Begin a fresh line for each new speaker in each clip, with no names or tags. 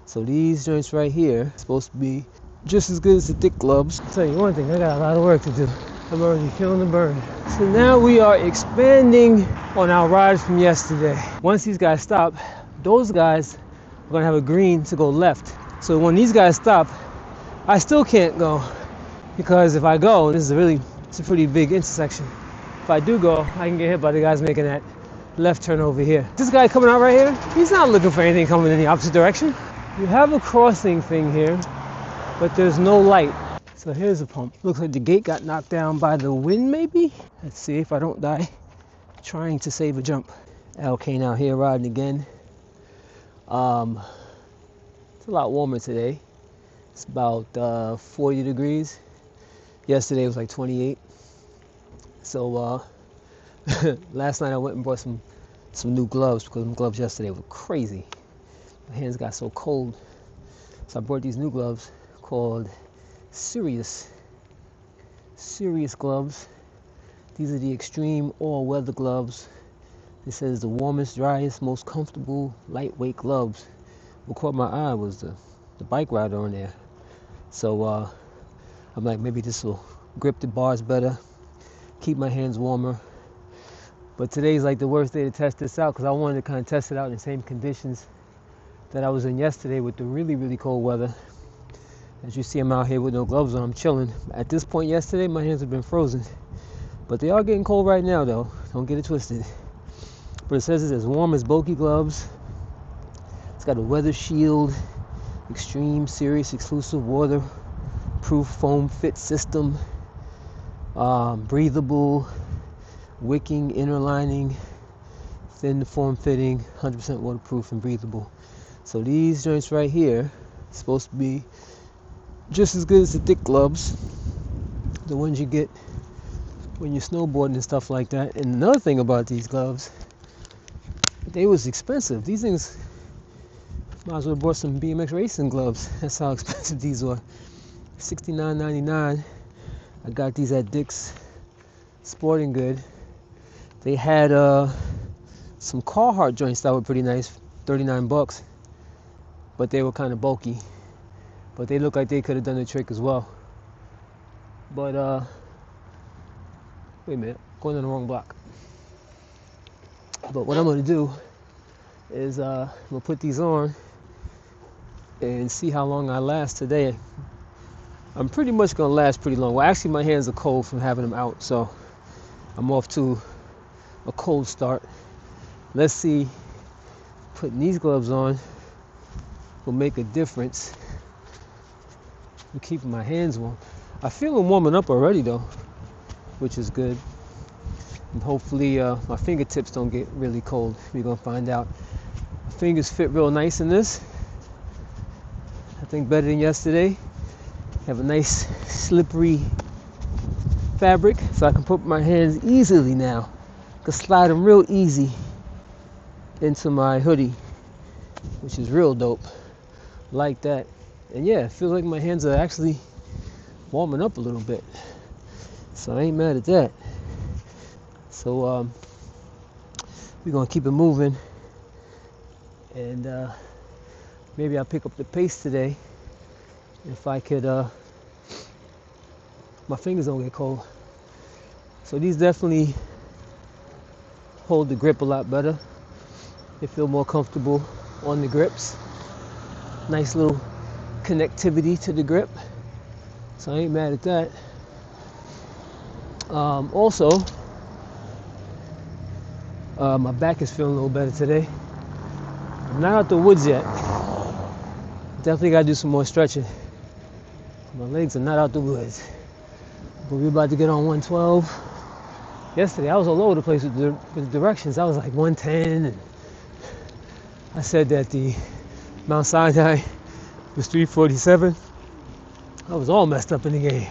So these joints right here supposed to be just as good as the thick gloves. I'll tell you one thing, I got a lot of work to do. I'm already feeling the burn. So now we are expanding on our ride from yesterday. Once these guys stop, those guys are gonna have a green to go left. So when these guys stop, I still can't go, because if I go, it's a pretty big intersection. If I do go, I can get hit by the guys making that left turn over here. This guy coming out right here, he's not looking for anything coming in the opposite direction. You have a crossing thing here, but there's no light. So here's a pump. Looks like the gate got knocked down by the wind, maybe? Let's see if I don't die trying to save a jump. CAYNE out here riding again. It's a lot warmer today. It's about 40 degrees. Yesterday it was like 28. So last night I went and bought some new gloves, because the gloves yesterday were crazy. My hands got so cold. So I bought these new gloves called Serious gloves. These are the extreme all-weather gloves. It says the warmest, driest, most comfortable, lightweight gloves. What caught my eye was the bike rider on there. So I'm like, maybe this will grip the bars better, keep my hands warmer. But today's like the worst day to test this out, because I wanted to kind of test it out in the same conditions that I was in yesterday with the really, really cold weather. As you see, I'm out here with no gloves on, I'm chilling. At this point yesterday, my hands have been frozen. But they are getting cold right now though, don't get it twisted. But it says it's as warm as bulky gloves. It's got a weather shield, extreme, serious, exclusive, waterproof foam fit system, breathable, wicking, inner lining, thin form fitting, 100% waterproof and breathable. So these joints right here supposed to be just as good as the thick gloves, the ones you get when you're snowboarding and stuff like that. And another thing about these gloves, they was expensive. These things, might as well have bought some BMX racing gloves. That's how expensive these were. $69.99. I got these at Dick's Sporting Good. They had some Carhartt joints that were pretty nice, $39, but they were kind of bulky. But they look like they could have done the trick as well. But wait a minute, going on the wrong block. But what I'm gonna do is I'm gonna put these on and see how long I last today. I'm pretty much gonna last pretty long. Well, actually my hands are cold from having them out, so I'm off to a cold start. Let's see, putting these gloves on will make a difference in keeping my hands warm. I feel them warming up already though, which is good. And hopefully my fingertips don't get really cold. We're gonna find out. My fingers fit real nice in this. I think better than yesterday. Have a nice slippery fabric, so I can put my hands easily now. I can slide them real easy into my hoodie, which is real dope. Like that. And yeah, it feels like my hands are actually warming up a little bit. So I ain't mad at that. So we're gonna keep it moving, and maybe I'll pick up the pace today if I could. My fingers don't get cold. So these definitely hold the grip a lot better. They feel more comfortable on the grips. Nice little connectivity to the grip. So I ain't mad at that. Also, my back is feeling a little better today. I'm not out the woods yet. Definitely gotta do some more stretching. My legs are not out the woods. But we're about to get on 112. Yesterday I was all over the place with the directions. I was like 110, and I said that the Mount Sinai was 347. I was all messed up in the game.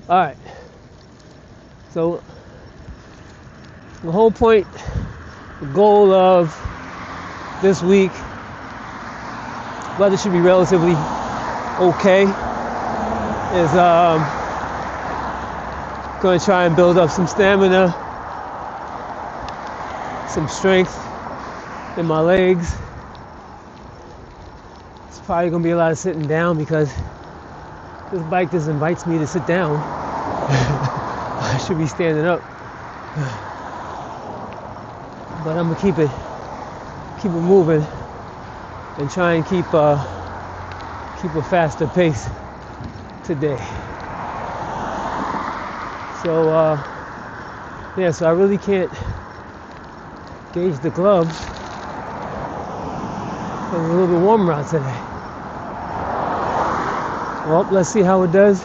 Alright. So the whole point, the goal of this week, weather should be relatively okay, is going to try and build up some stamina, some strength in my legs, Probably gonna be a lot of sitting down because this bike just invites me to sit down. I should be standing up. But I'm gonna keep it moving and try and keep a faster pace today. So yeah, so I really can't gauge the gloves. It's a little bit warmer out today. Well, let's see how it does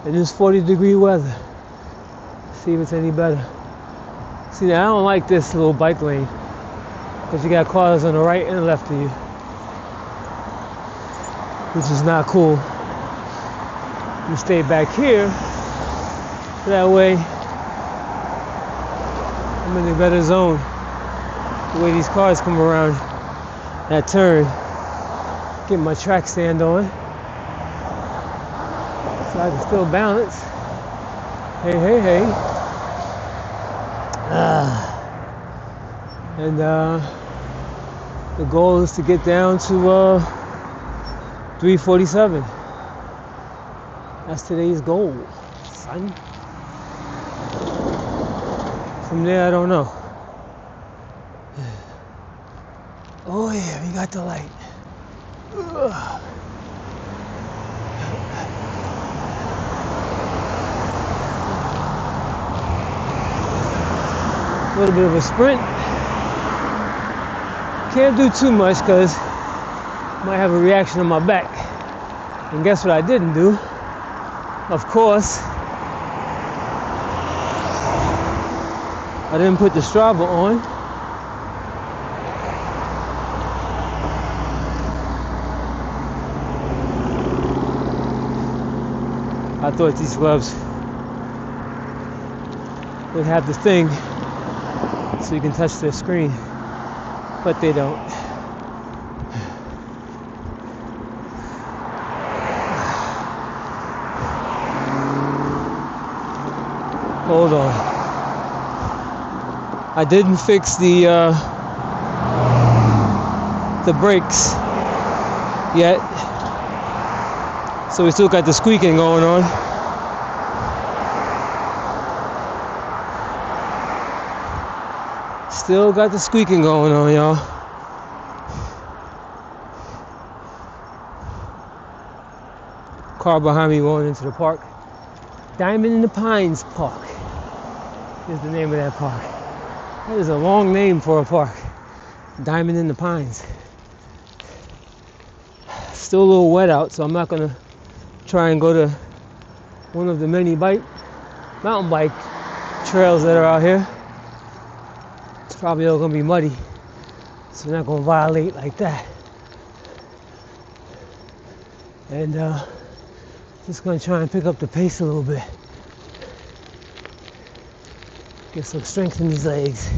in this 40-degree weather. See if it's any better. See, now I don't like this little bike lane because you got cars on the right and left of you, which is not cool. You stay back here, that way I'm in a better zone. The way these cars come around that turn, get my track stand on, so I can still balance. Hey, hey, hey. And the goal is to get down to 347. That's today's goal, son. From there, I don't know. Oh yeah, we got the light. A little bit of a sprint. Can't do too much because might have a reaction on my back. And guess what I didn't do? Of course, I didn't put the Strava on. I thought these gloves would have the thing so you can touch the screen, but they don't. Hold on. I didn't fix the brakes yet, so we still got the squeaking going on. Still got the squeaking going on, y'all. Car behind me going into the park. Diamond in the Pines Park is the name of that park. That is a long name for a park. Diamond in the Pines. Still a little wet out, so I'm not gonna try and go to one of the many mountain bike trails that are out here. It's probably all gonna be muddy, so we're not gonna violate like that. And just gonna try and pick up the pace a little bit. Get some strength in these legs.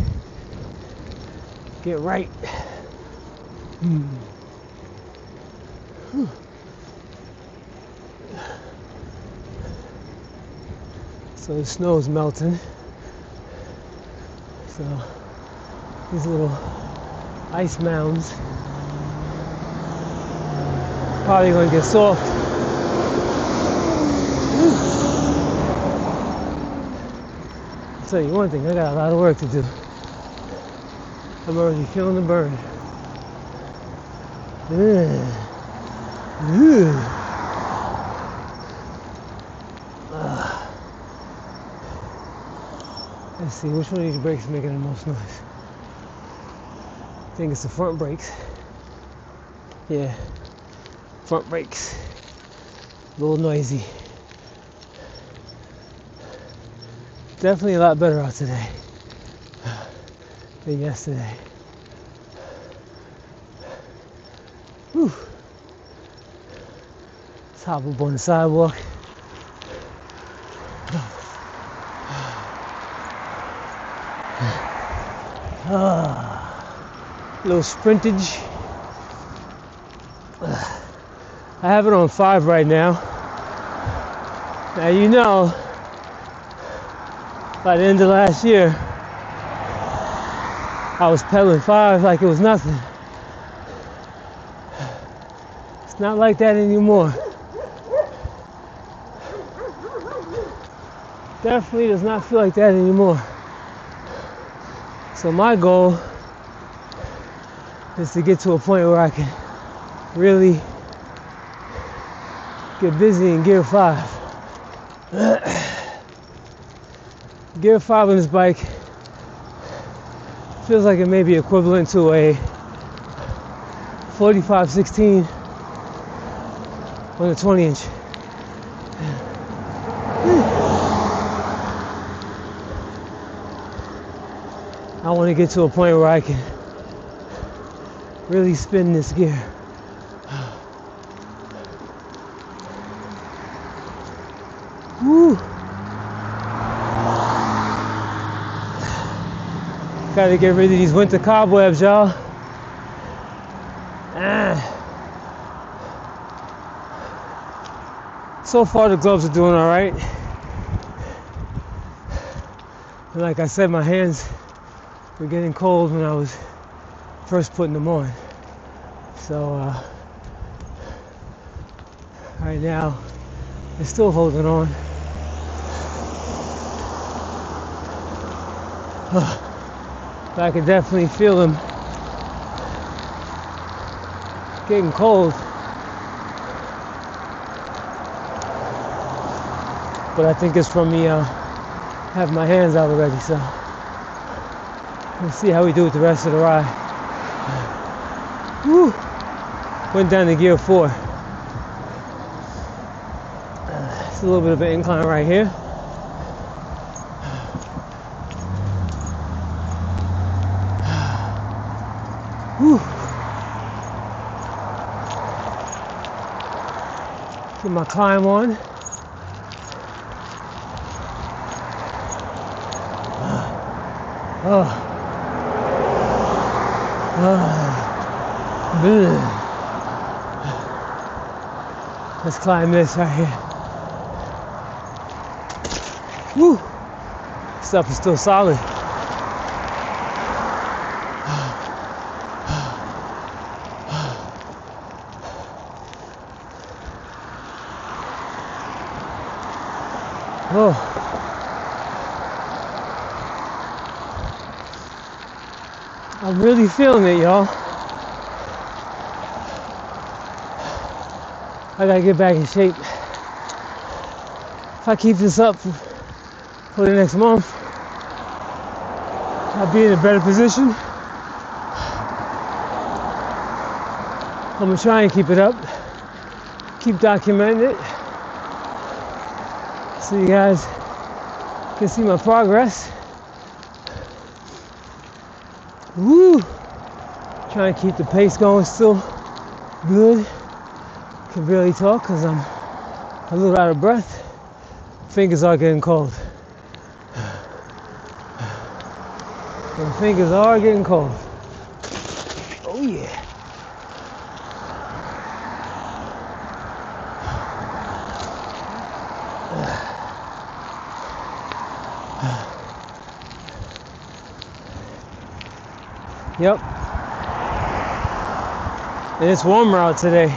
Get right. So the snow's melting. So these little ice mounds probably gonna get soft. I'll tell you one thing, I got a lot of work to do. I'm already feeling the burn. Let's see, which one of these brakes is making the most noise? I think it's the front brakes. Yeah, front brakes. A little noisy. Definitely a lot better out today than yesterday. Whew. Let's hop up on the sidewalk. Little sprintage. I have it on 5 right now. Now you know, by the end of last year, I was pedaling 5 like it was nothing. It's not like that anymore. Definitely does not feel like that anymore. So my goal is to get to a point where I can really get busy in gear 5. Gear 5 on this bike feels like it may be equivalent to a 45/16 on a 20-inch. I want to get to a point where I can really spin this gear. Woo! Gotta get rid of these winter cobwebs, y'all. So far the gloves are doing all right. And like I said, my hands were getting cold when I was first putting them on. So right now they're still holding on. But I can definitely feel them getting cold. But I think it's from me having my hands out already, so we'll see how we do with the rest of the ride. Woo! Went down to gear 4. It's a little bit of an incline right here. Woo! Get my climb on. Let's climb this right here. Woo! Stuff is still solid. Oh. I'm really feeling it, y'all. I gotta get back in shape. If I keep this up for the next month, I'll be in a better position. I'm gonna try and keep it up. Keep documenting it, so you guys can see my progress. Woo! Trying to keep the pace going still good. Can barely talk because I'm a little out of breath. Fingers are getting cold. My fingers are getting cold. Oh yeah. Yep. And it's warmer out today.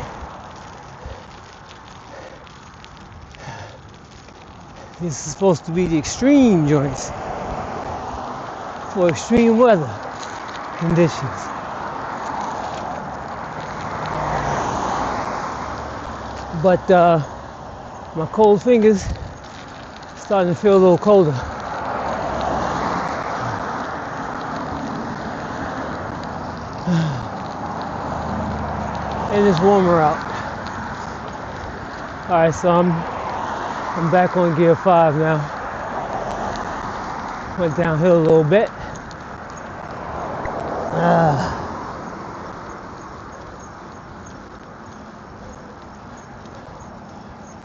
This is supposed to be the extreme joints for extreme weather conditions. But my cold fingers starting to feel a little colder. And it's warmer out. Alright, so I'm back on gear 5 now. Went downhill a little bit.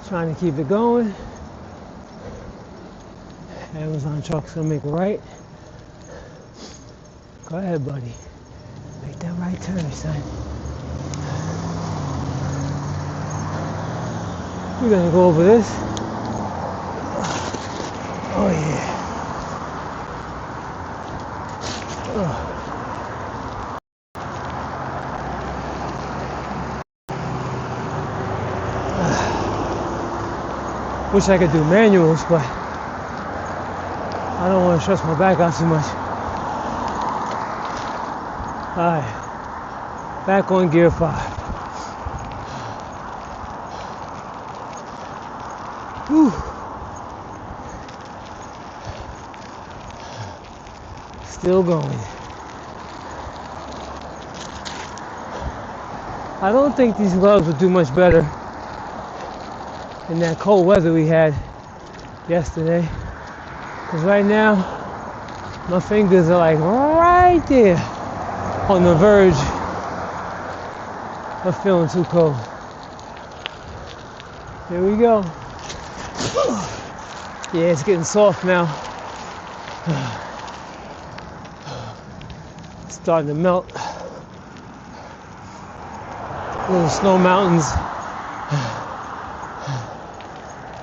Trying to keep it going. Amazon truck's gonna make a right. Go ahead, buddy. Make that right turn, son. We're gonna go over this. Oh yeah. Wish I could do manuals, but I don't want to stress my back out too much. Alright, back on gear 5. Whew. Still going. I don't think these gloves would do much better in that cold weather we had yesterday. Because right now, my fingers are like right there on the verge of feeling too cold. Here we go. Yeah, it's getting soft now. It's starting to melt. Little snow mountains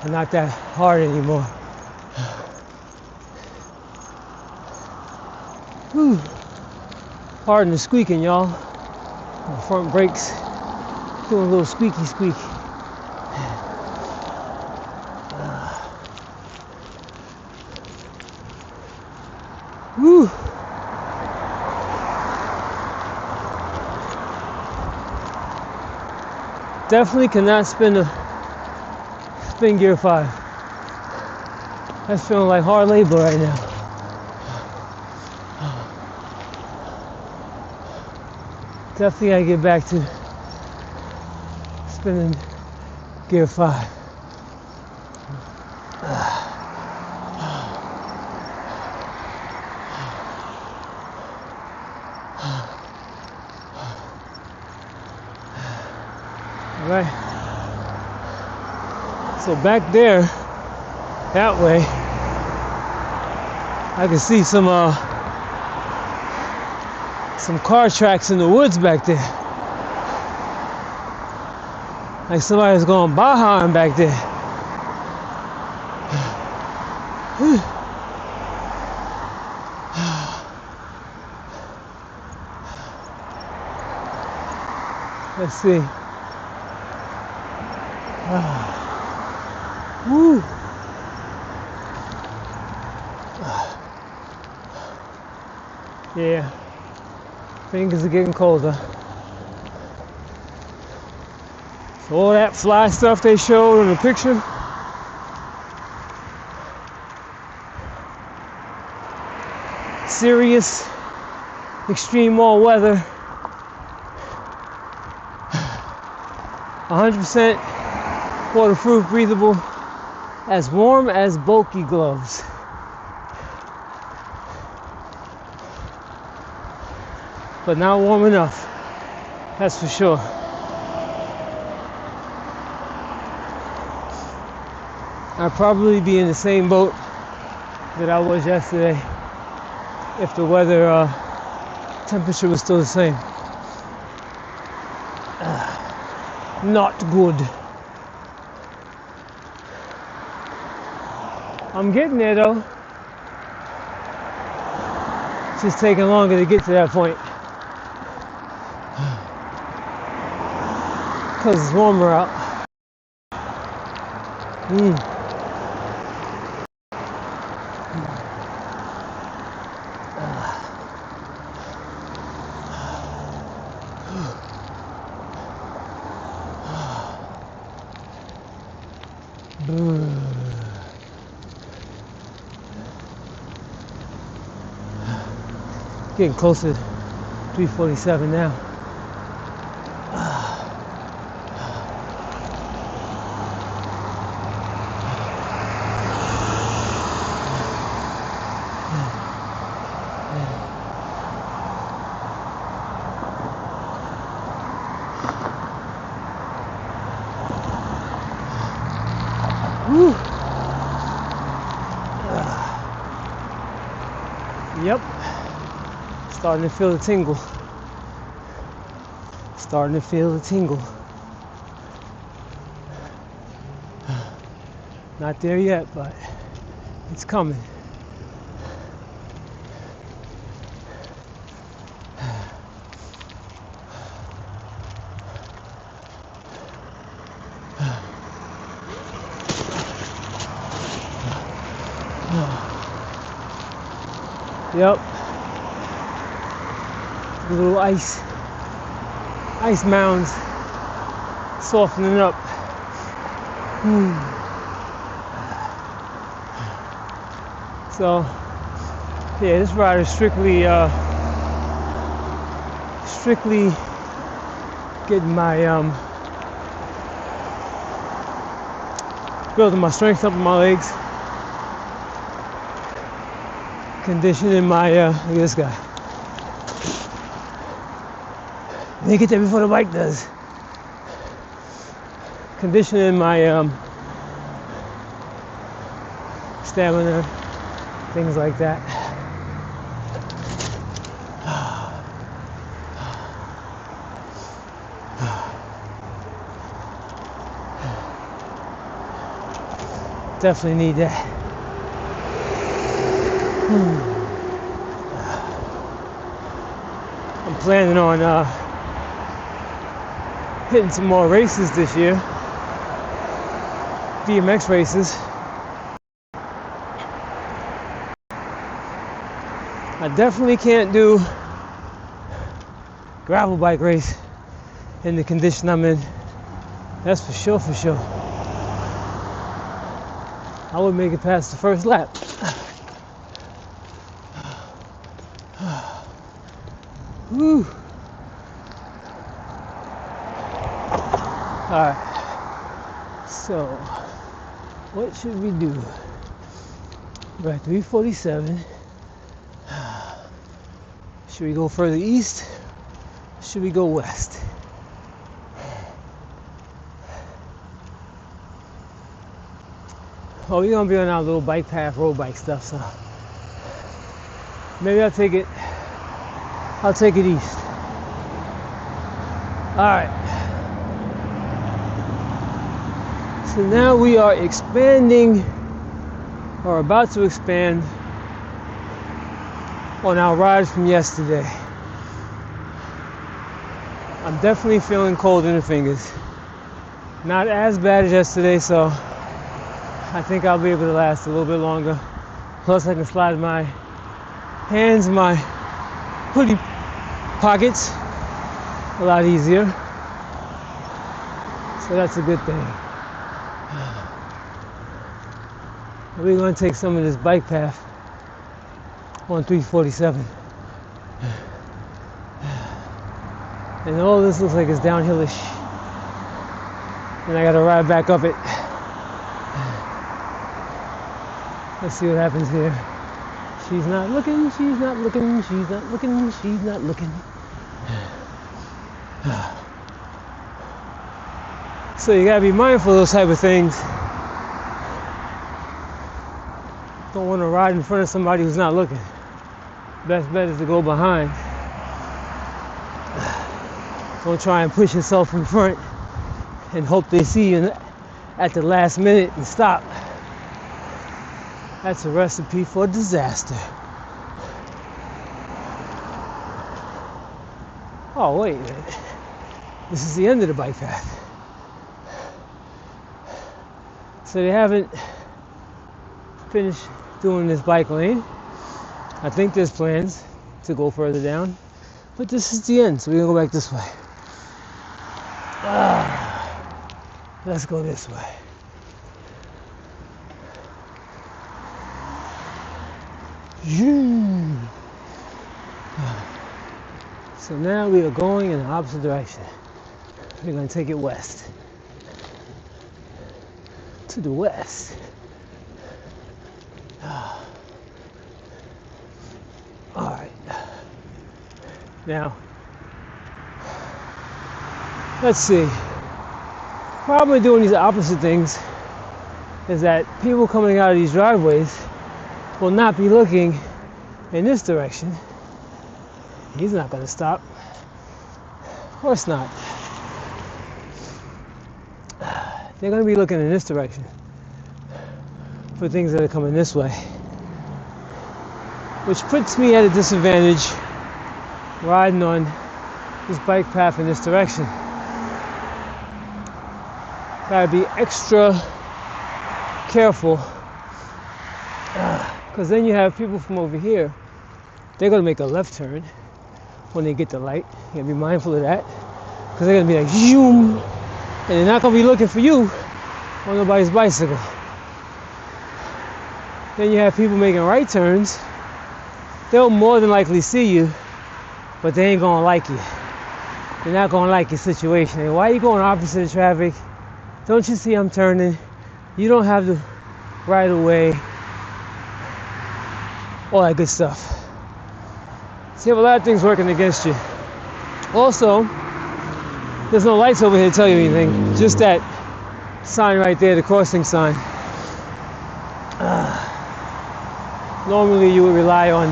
are not that hard anymore. Whew. Pardon the squeaking, y'all. My front brakes doing a little squeaky squeak. Whew. Definitely cannot spin gear 5. That's feeling like hard labor right now. Definitely gotta get back to spinning gear 5. Right. So back there, that way, I can see some car tracks in the woods back there. Like somebody's going Baja back there. Let's see. Woo. Yeah, fingers are getting colder. So all that fly stuff they showed in the picture, serious, extreme all weather, 100% waterproof, breathable, as warm as bulky gloves. But not warm enough, that's for sure. I'd probably be in the same boat that I was yesterday if the weather temperature was still the same. Not good. I'm getting there though. It's just taking longer to get to that point. Because it's warmer out. Getting closer to 3:47 now. Woo. Yep. Starting to feel the tingle. Starting to feel the tingle. Not there yet, but it's coming. Yep. Little ice mounds softening up. So yeah, this ride is strictly getting my building my strength up in my legs, conditioning my look at this guy. They get there before the bike does. Conditioning my stamina, things like that. Definitely need that. I'm planning on hitting some more races this year. BMX races. I definitely can't do gravel bike race in the condition I'm in. That's for sure, for sure. I would make it past the first lap. Woo. All right. So, what should we do? We're at 347. Should we go further east? Should we go west? Oh, we're gonna be on our little bike path, road bike stuff, so maybe I'll take it east. All right. So now we are expanding, or about to expand, on our rides from yesterday. I'm definitely feeling cold in the fingers. Not as bad as yesterday, so I think I'll be able to last a little bit longer. Plus I can slide my hands in my hoodie pockets a lot easier. So that's a good thing. We're going to take some of this bike path on 347. And all this looks like it's downhillish. And I got to ride back up it. Let's see what happens here. She's not looking, she's not looking, she's not looking, she's not looking. So you gotta be mindful of those type of things. Don't want to ride in front of somebody who's not looking. Best bet is to go behind. Don't try and push yourself in front and hope they see you at the last minute and stop. That's a recipe for disaster. Oh, wait a minute. This is the end of the bike path. So they haven't finished doing this bike lane. I think there's plans to go further down, but this is the end, so we're gonna go back this way. Let's go this way. So now we are going in the opposite direction. We're going to take it west. To the west. Alright. Now, let's see. Problem with doing these opposite things is that people coming out of these driveways will not be looking in this direction. He's not going to stop. Of course not. They're going to be looking in this direction for things that are coming this way, which puts me at a disadvantage riding on this bike path in this direction. Gotta be extra careful, because then you have people from over here they're gonna make a left turn when they get the light. You gotta be mindful of that, because they're gonna be like zoom, and they're not gonna be looking for you on nobody's bicycle. Then you have people making right turns. They'll more than likely see you, but they ain't gonna like you. They're not gonna like your situation. And why are you going opposite of traffic? Don't you see I'm turning? You don't have the right of way. All that good stuff. So you have a lot of things working against you. Also, there's no lights over here to tell you anything. Just that sign right there, the crossing sign. Normally you would rely on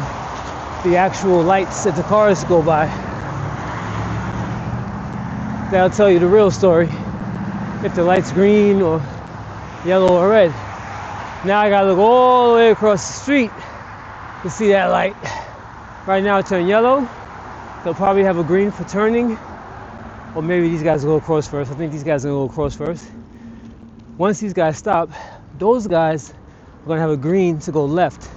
the actual lights that the cars go by. That'll tell you the real story. If the light's green or yellow or red. Now I gotta look all the way across the street to see that light. Right now it turned yellow. They'll probably have a green for turning. Or maybe these guys will go across first. I think these guys are gonna go across first. Once these guys stop, those guys are gonna have a green to go left.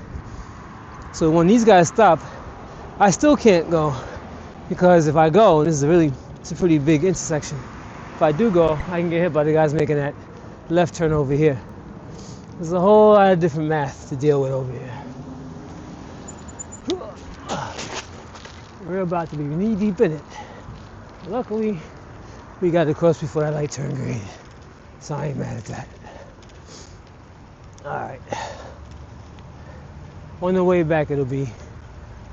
So when these guys stop, I still can't go, because if I go, it's a pretty big intersection. If I do go, I can get hit by the guys making that left turn over here. There's a whole lot of different math to deal with over here. We're about to be knee deep in it. Luckily, we got to cross before that light turned green, so I ain't mad at that. All right. On the way back, it'll be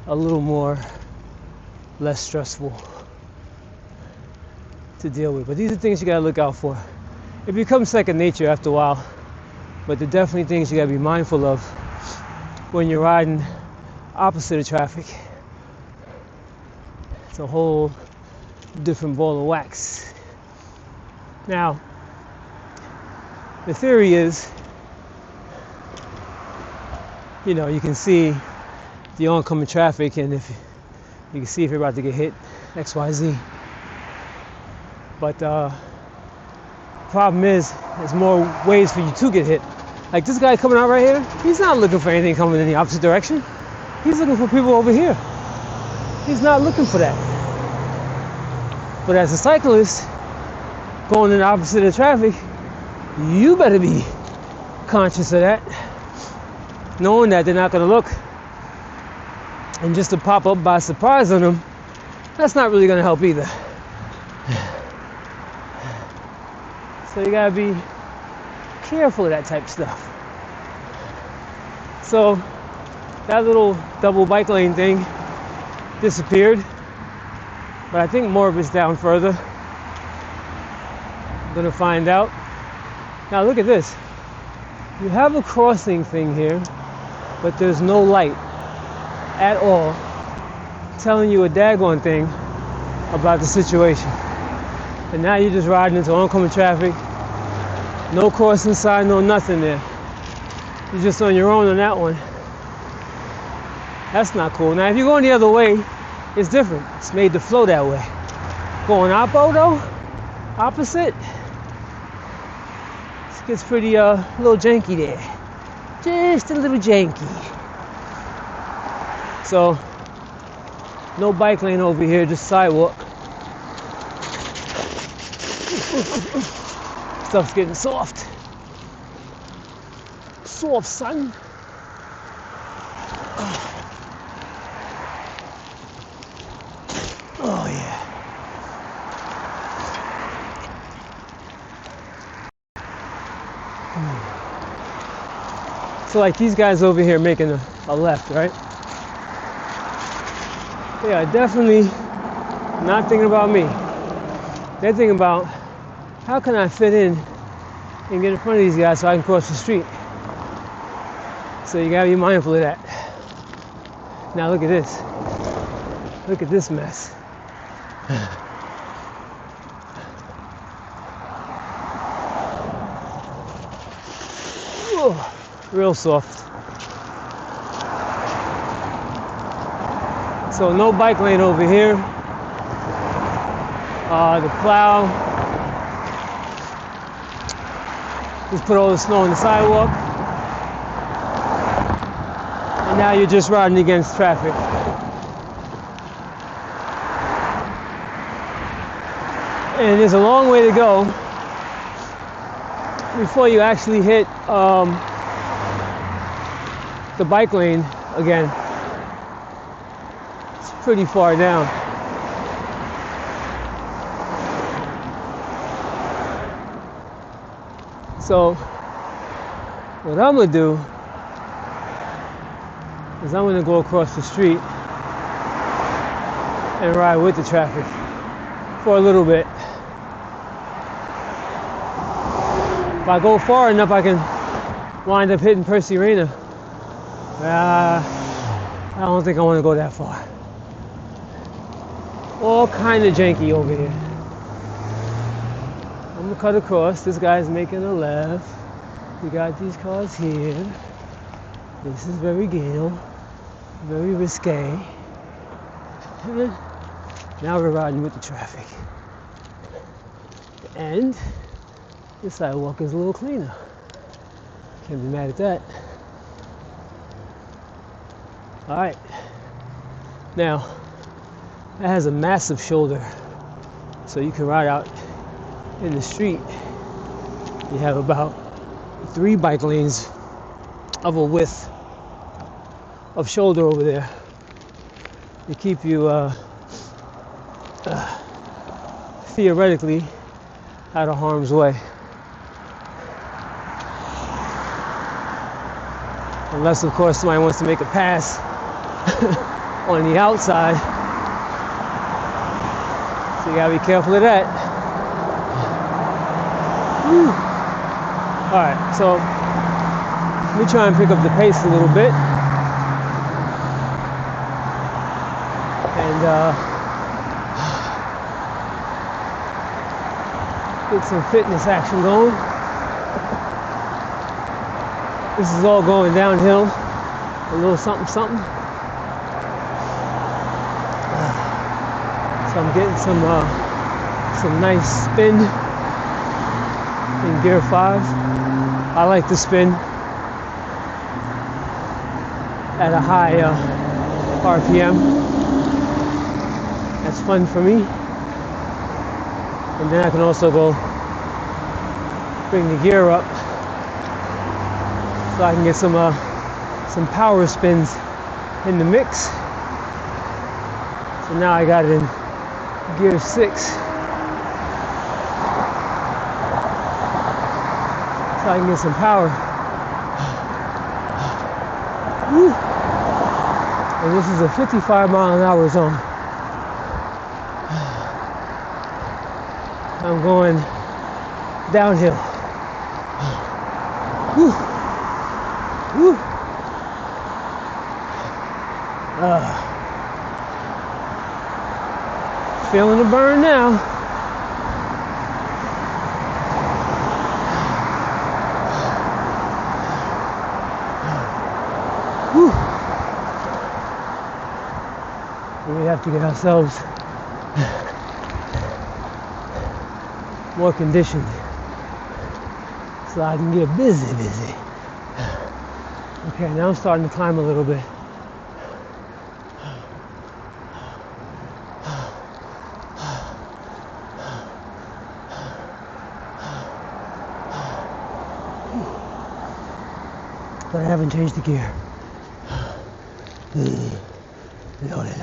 a little less stressful to deal with. But these are things you gotta look out for. It becomes second nature after a while, but they're definitely things you gotta be mindful of when you're riding opposite of traffic. It's a whole different ball of wax. Now, the theory is, you can see the oncoming traffic, and if you can see if you're about to get hit, XYZ. But problem is, there's more ways for you to get hit. Like this guy coming out right here, he's not looking for anything coming in the opposite direction. He's looking for people over here. He's not looking for that. But as a cyclist, going in the opposite of traffic, you better be conscious of that, knowing that they're not gonna look. And just to pop up by surprise on them, that's not really gonna help either. So you gotta be careful of that type of stuff. So that little double bike lane thing disappeared, but I think more of it's down further. I'm gonna find out. Now look at this. You have a crossing thing here, but there's no light at all telling you a daggone thing about the situation. And now you're just riding into oncoming traffic. No crossing sign, no nothing there. You're just on your own on that one. That's not cool. Now if you're going the other way, it's different. It's made to flow that way. Going oppo though, opposite, it gets pretty a little janky there. Just a little janky. So, no bike lane over here, just sidewalk. Stuff's getting soft. Soft, son. Oh yeah. So like these guys over here making a left, right? They are definitely not thinking about me. They're thinking about, how can I fit in and get in front of these guys so I can cross the street? So you gotta be mindful of that. Now look at this. Look at this mess. Oh, real soft. So no bike lane over here. The plow just put all the snow on the sidewalk. And now you're just riding against traffic. And there's a long way to go before you actually hit the bike lane again. It's pretty far down. So what I'm gonna do is I'm gonna go across the street and ride with the traffic for a little bit. If I go far enough, I can wind up hitting Percy Reynor. I don't think I want to go that far. All kind of janky over here. I'm gonna cut across. This guy's making a left. We got these cars here. This is very ghetto, very risque. Now we're riding with the traffic. And the sidewalk is a little cleaner. Can't be mad at that. All right. Now, it has a massive shoulder, so you can ride out in the street. You have about 3 bike lanes of a width of shoulder over there to keep you theoretically out of harm's way. Unless, of course, somebody wants to make a pass on the outside. So you gotta be careful of that. Whew. All right, so let me try and pick up the pace a little bit. And get some fitness action going. This is all going downhill, a little something, something. So I'm getting some nice spin in gear 5. I like to spin at a high RPM. That's fun for me. And then I can also go bring the gear up so I can get some power spins in the mix. So now I got it in gear 6. So I can get some power. Woo. And this is a 55-mile-an-hour zone. I'm going downhill. Woo. Woo. Feeling the burn now. Woo. We have to get ourselves more conditioned so I can get busy. Okay, now I'm starting to climb a little bit. But I haven't changed the gear. Load it.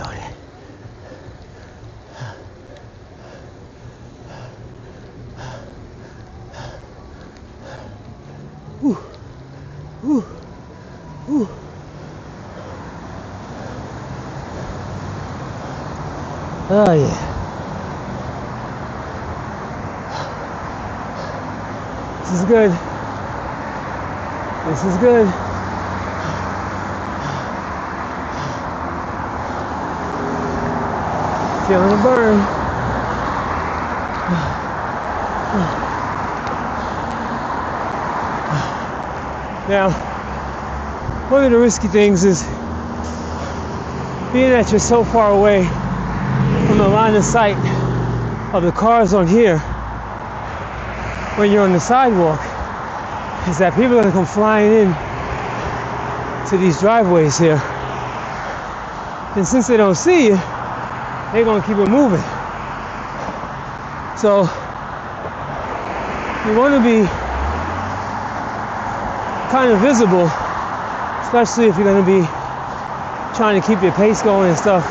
Woo. Woo. Woo. Oh yeah. This is good. This is good. Feeling the burn. Now, one of the risky things is being that you're so far away from the line of sight of the cars on here when you're on the sidewalk, is that people are going to come flying in to these driveways here. And since they don't see you, they're going to keep it moving. So you want to be kind of visible, especially if you're going to be trying to keep your pace going and stuff.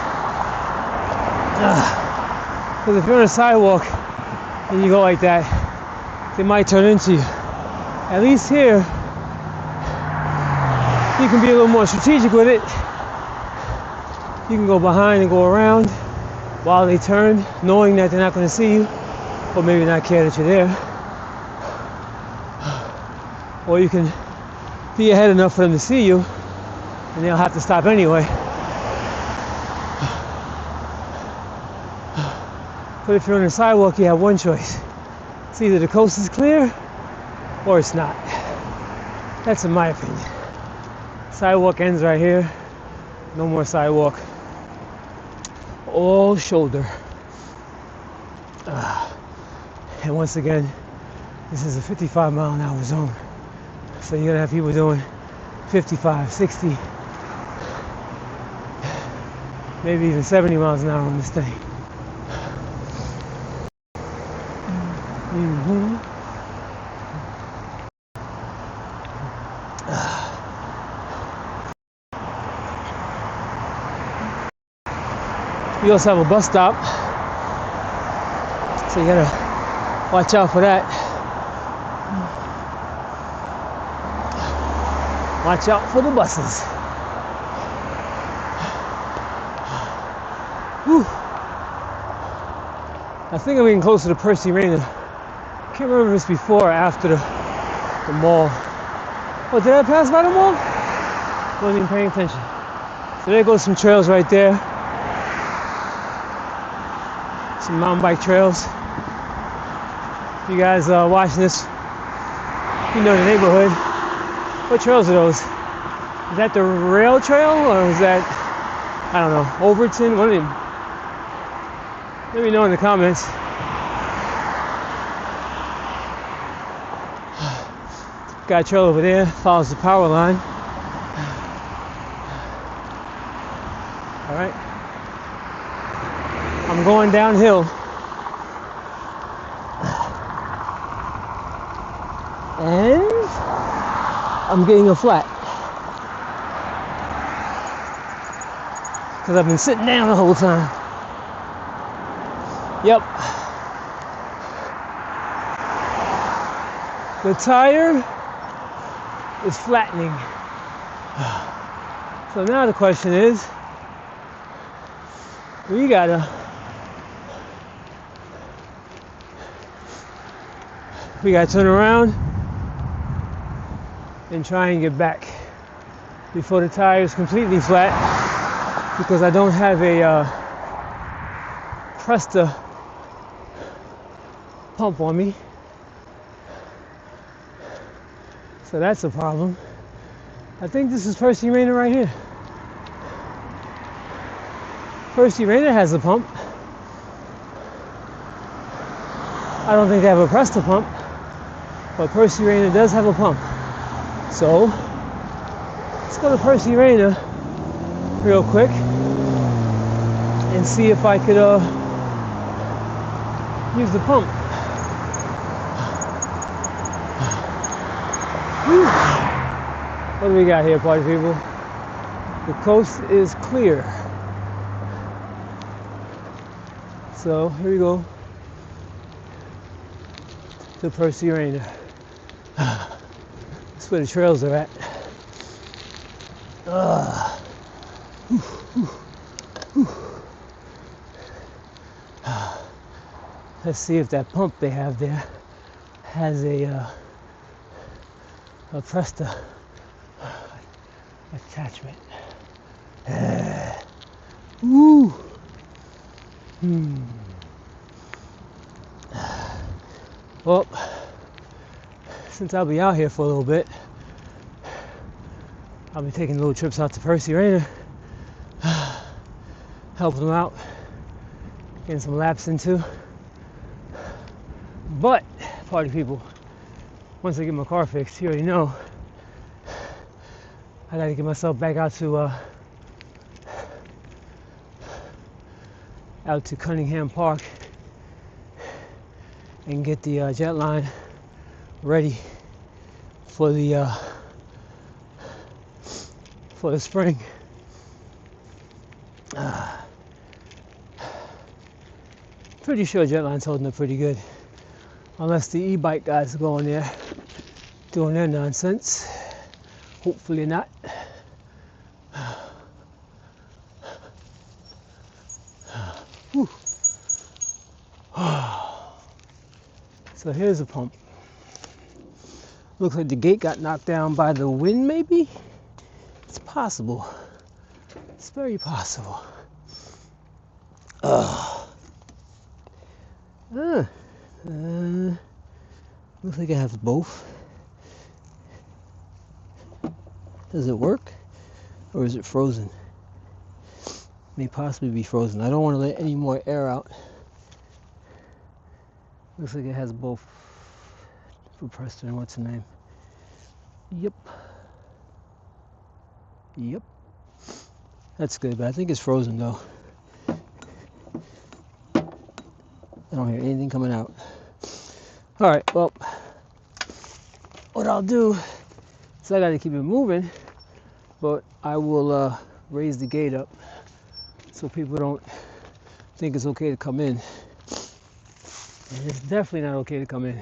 Because if you're on a sidewalk and you go like that, they might turn into you. At least here, you can be a little more strategic with it. You can go behind and go around while they turn, knowing that they're not going to see you, or maybe not care that you're there. Or you can be ahead enough for them to see you, and they'll have to stop anyway. But if you're on the sidewalk, you have one choice. It's either the coast is clear, or it's not. That's in my opinion. Sidewalk ends right here. No more sidewalk. All shoulder. And once again, this is a 55-mile-an-hour zone. So you're gonna have people doing 55, 60, maybe even 70 miles an hour on this thing. Mm-hmm. We also have a bus stop, so you gotta watch out for that. Watch out for the buses. Whew. I think I'm getting closer to Percy Reynor. I can't remember if it's before or after the mall. Oh, did I pass by the mall? Wasn't even paying attention. So there goes some trails right there. Some mountain bike trails. If you guys watching this, you know the neighborhood. What trails are those? Is that the rail trail, or is that, I don't know, Overton? One of them. Let me know in the comments. Got a trail over there, follows the power line. All right. I'm going downhill. And I'm getting a flat. Because I've been sitting down the whole time. Yep. The tire is flattening. So now the question is, we gotta turn around and try and get back before the tire is completely flat, because I don't have a Presta pump on me. So that's a problem. I think this is Percy Reynor right here. Percy Reynor has a pump. I don't think they have a Presta pump, but Percy Reynor does have a pump. So let's go to Percy Reynor real quick and see if I could use the pump. Whew. What do we got here, party people? The coast is clear. So here we go to Percy Reynor. That's where the trails are at. Let's see if that pump they have there has a Presta attachment. Woo. Well, since I'll be out here for a little bit, I'll be taking little trips out to Percy Reynor, helping them out, getting some laps into. But, party people, once I get my car fixed, you already know, I gotta get myself back out to Cunningham Park and get the jet line ready for the spring. Pretty sure jet line's holding up pretty good, unless the e-bike guys are going there doing their nonsense. Hopefully not. Whew. So here's a pump. Looks like the gate got knocked down by the wind, maybe? It's possible. It's very possible. Looks like it has both. Does it work? Or is it frozen? May possibly be frozen. I don't want to let any more air out. Looks like it has both. For Preston, what's the name? Yep. That's good, but I think it's frozen though. I don't hear anything coming out. Alright, well, what I'll do is I gotta keep it moving, but I will raise the gate up so people don't think it's okay to come in. And it's definitely not okay to come in.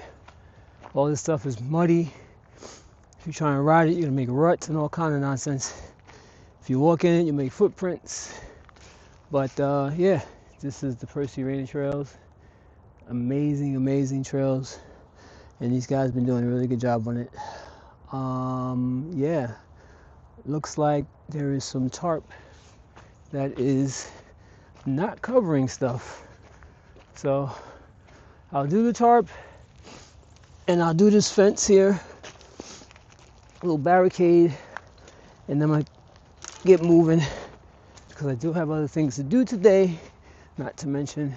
All this stuff is muddy. If you're trying to ride it, you're gonna make ruts and all kind of nonsense. If you walk in it, you make footprints. But yeah, this is the Percy Reynor trails. Amazing, amazing trails. And these guys have been doing a really good job on it. Yeah, looks like there is some tarp that is not covering stuff. So I'll do the tarp and I'll do this fence here, a little barricade, and then I'm gonna get moving because I do have other things to do today. Not to mention,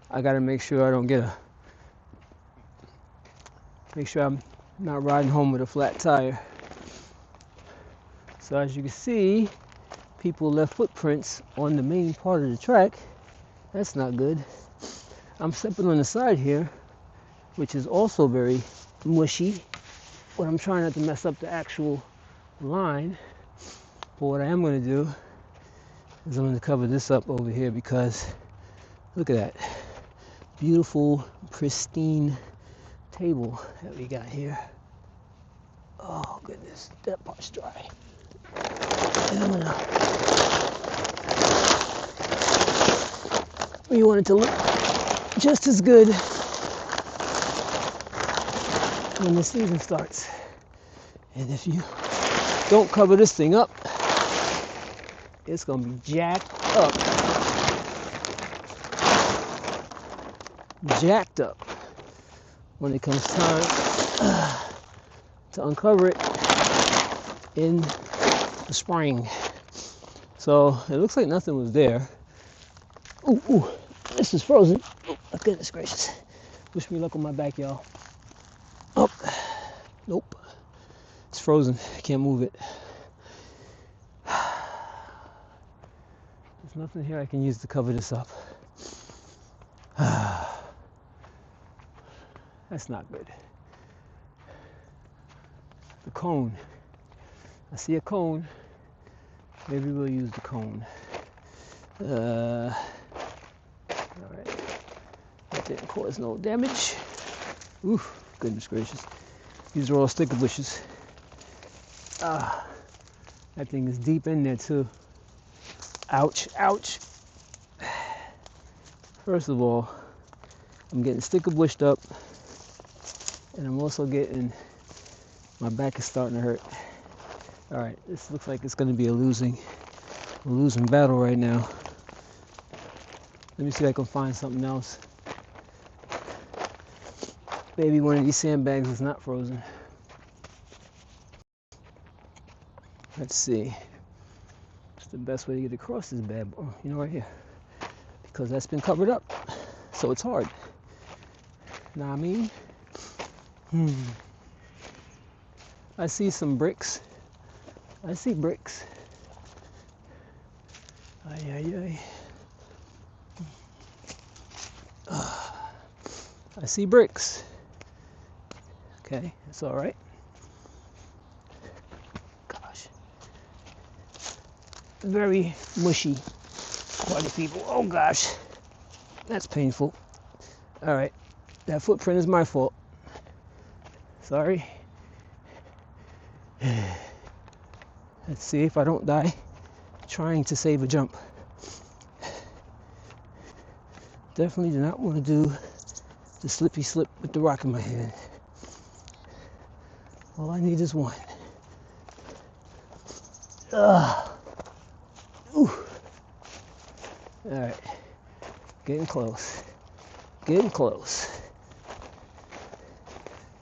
I gotta make sure I don't make sure I'm not riding home with a flat tire. So as you can see, people left footprints on the main part of the track. That's not good. I'm stepping on the side here, which is also very mushy, but I'm trying not to mess up the actual line. But what I am going to do is I'm going to cover this up over here because look at that beautiful, pristine table that we got here. Oh goodness, that part's dry. And I'm gonna, we want it to look just as good when the season starts. And if you don't cover this thing up, it's gonna be jacked up. Jacked up when it comes time to uncover it in the spring. So it looks like nothing was there. Ooh, this is frozen. Oh, goodness gracious. Wish me luck on my back, y'all. Oh, nope. It's frozen. I can't move it. There's nothing here I can use to cover this up. That's not good. The cone. I see a cone. Maybe we'll use the cone. Alright. That didn't cause no damage. Ooh, goodness gracious. These are all sticker bushes. That thing is deep in there too. Ouch, ouch. First of all, I'm getting sticker bushed up, and I'm also getting, my back is starting to hurt. All right, this looks like it's going to be a losing battle right now. Let me see if I can find something else. Maybe one of these sandbags is not frozen. Let's see. What's the best way to get across this bad boy? You know, right here. Because that's been covered up, so it's hard. Know what I mean? I see some bricks. I see bricks. Ay, ay, ay. I see bricks. Okay, that's all right. Gosh. Very mushy. Quite a people. Oh gosh. That's painful. All right. That footprint is my fault. Sorry. Let's see if I don't die trying to save a jump. Definitely do not want to do the slippy slip with the rock in my hand. All I need is one. Ooh. All right. Getting close. Getting close.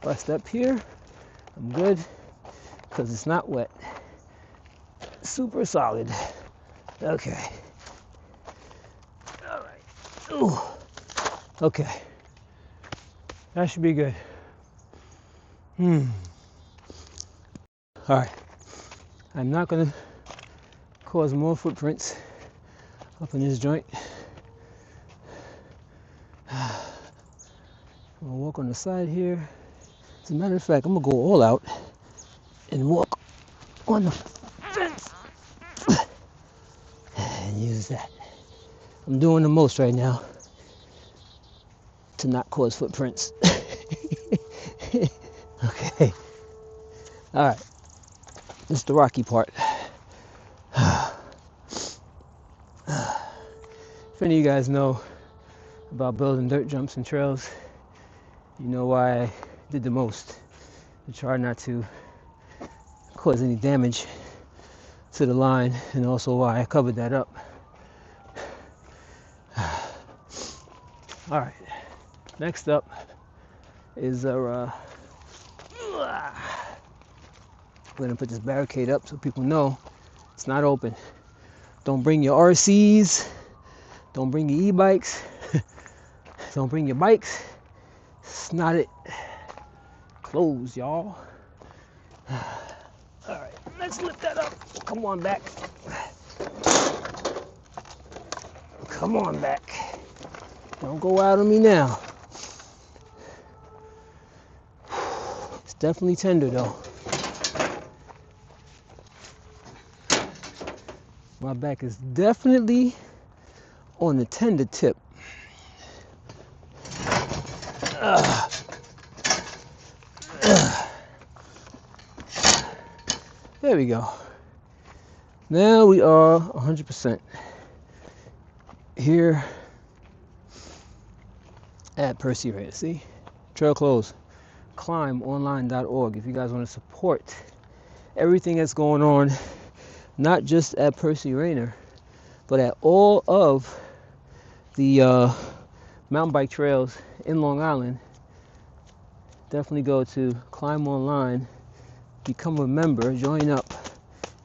If I step here, I'm good because it's not wet. Super solid. Okay. All right. Ooh. Okay. That should be good. All right. I'm not gonna cause more footprints up in this joint. I'm gonna walk on the side here. As a matter of fact, I'm gonna go all out and walk on the fence and use that. I'm doing the most right now to not cause footprints. Okay. All right. This is the rocky part. If any of you guys know about building dirt jumps and trails, you know why I did the most to try not to cause any damage to the line, and also why I covered that up. All right, next up is we're gonna put this barricade up so people know it's not open. Don't bring your RCs, don't bring your e-bikes, don't bring your bikes. It's not it. Closed, y'all. All right, let's lift that up. Come on back. Come on back. Don't go out on me now. It's definitely tender though. My back is definitely on the tender tip. There we go. Now we are 100% here at Percy Reynor. See? Trail closed. ClimbOnline.org if you guys want to support everything that's going on, not just at Percy Reynor, but at all of the mountain bike trails in Long Island. Definitely go to Climb Online, become a member, join up,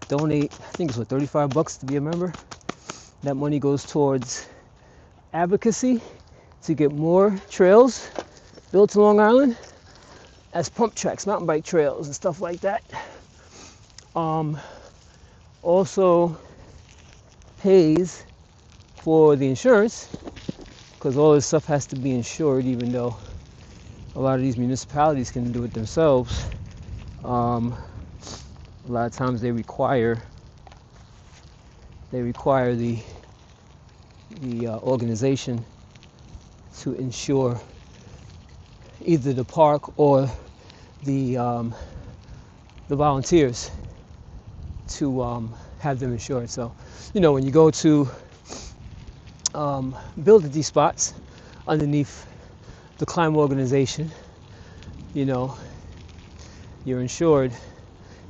donate. I think it's what, $35 to be a member. That money goes towards advocacy to get more trails built in Long Island as pump tracks, mountain bike trails and stuff like that. Also pays for the insurance, because all this stuff has to be insured, even though a lot of these municipalities can do it themselves. A lot of times they require the organization to insure either the park or the volunteers to have them insured. So, you know, when you go to build these spots underneath the Climb organization, you know, you're insured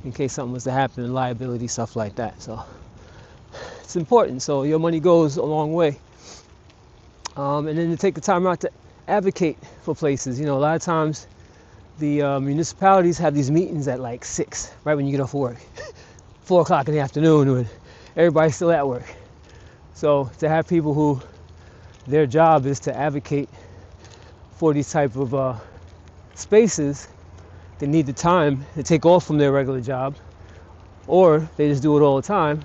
in case something was to happen, and liability, stuff like that. So it's important. So your money goes a long way. And then to take the time out to advocate for places. You know, a lot of times the municipalities have these meetings at like 6, right when you get off of work, 4 o'clock in the afternoon when everybody's still at work. So to have people who their job is to advocate for these type of spaces, they need the time to take off from their regular job, or they just do it all the time,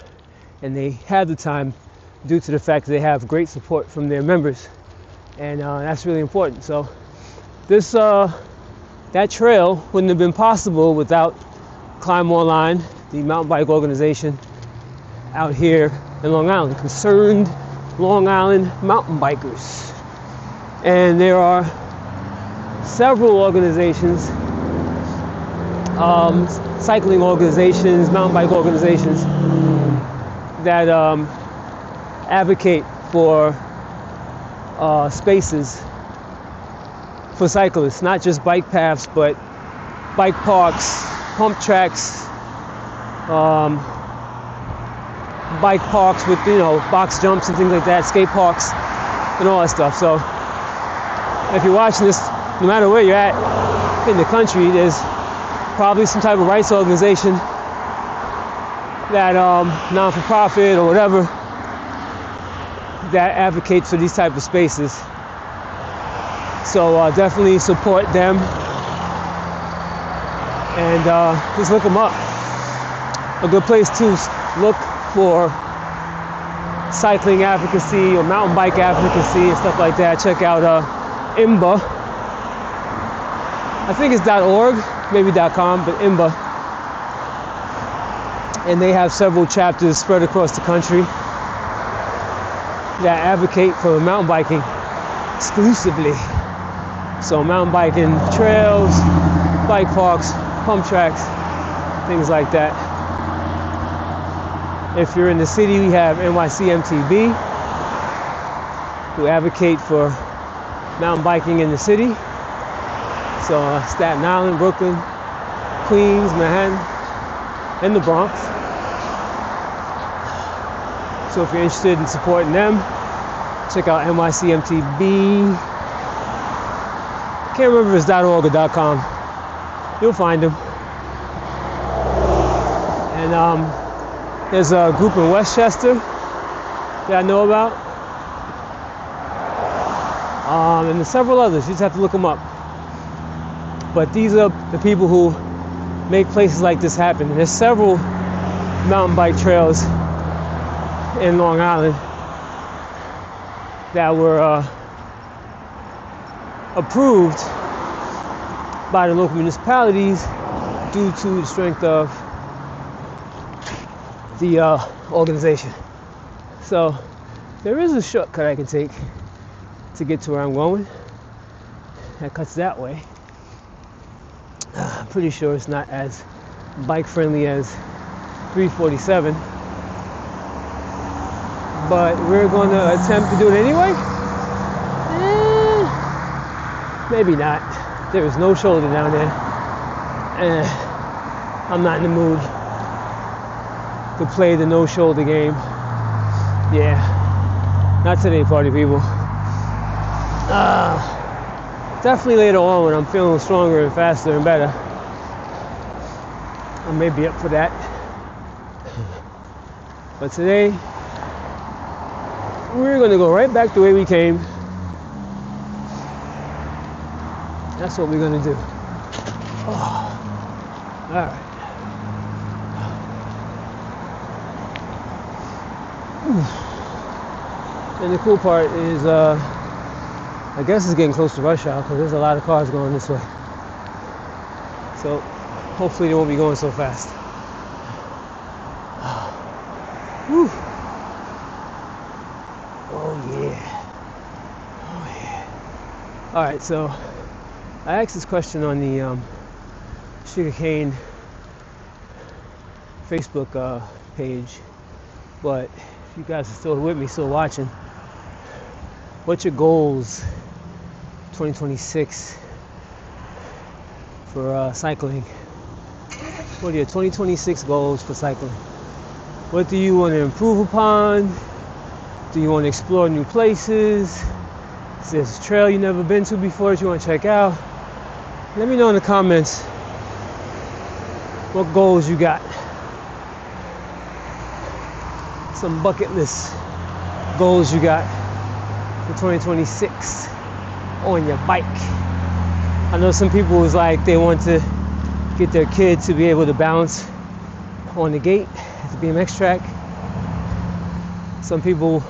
and they have the time due to the fact that they have great support from their members, and that's really important. So This that trail wouldn't have been possible without Climb Online, the mountain bike organization out here in Long Island, concerned Long Island mountain bikers. And there are several organizations, cycling organizations, mountain bike organizations that advocate for spaces for cyclists, not just bike paths, but bike parks, pump tracks, bike parks with, box jumps and things like that, skate parks and all that stuff. So if you're watching this, no matter where you're at in the country, there's probably some type of rights organization that non-for-profit or whatever that advocates for these type of spaces. So definitely support them and just look them up. A good place to look for cycling advocacy or mountain bike advocacy and stuff like that. Check out IMBA. I think it's .org, maybe .com, but IMBA. And they have several chapters spread across the country that advocate for mountain biking exclusively. So mountain biking trails, bike parks, pump tracks, things like that. If you're in the city, we have NYCMTB, who advocate for mountain biking in the city. So Staten Island, Brooklyn, Queens, Manhattan, and the Bronx. So if you're interested in supporting them, check out NYCMTB. Can't remember if it's .org or .com. You'll find them. And there's a group in Westchester that I know about. And there's several others. You just have to look them up. But these are the people who make places like this happen. And there's several mountain bike trails in Long Island that were approved by the local municipalities due to the strength of the organization. So there is a shortcut I can take to get to where I'm going. That cuts that way. I'm pretty sure it's not as bike friendly as 347, but we're going to attempt to do it anyway. Maybe not. There is no shoulder down there. I'm not in the mood to play the no shoulder game. Yeah, not today, party people. Definitely later on when I'm feeling stronger and faster and better, I may be up for that. But today, we're going to go right back the way we came. That's what we're going to do. Oh. All right. And the cool part is, I guess it's getting close to rush hour because there's a lot of cars going this way. So hopefully they won't be going so fast. Whew. Oh yeah. Oh yeah. All right, so I asked this question on the CAYNE Facebook page, but if you guys are still with me, still watching, what's your goals 2026 for cycling? What are your 2026 goals for cycling? What do you want to improve upon? Do you want to explore new places? Is there a trail you've never been to before that you want to check out? Let me know in the comments what goals you got. Some bucket list goals you got for 2026 on your bike. I know some people was like they want to get their kid to be able to balance on the gate at the BMX track. Some people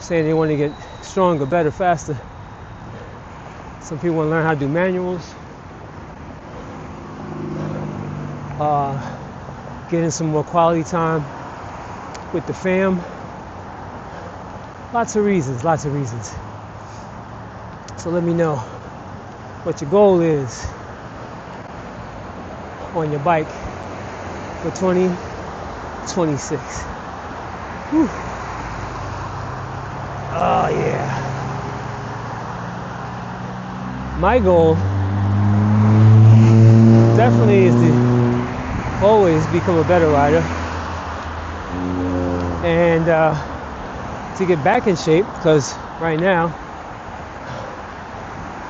saying they want to get stronger, better, faster. Some people want to learn how to do manuals. Getting some more quality time with the fam. Lots of reasons. So let me know what your goal is on your bike for 2026. Whew. Oh yeah. My goal definitely is to always become a better rider and to get back in shape, because right now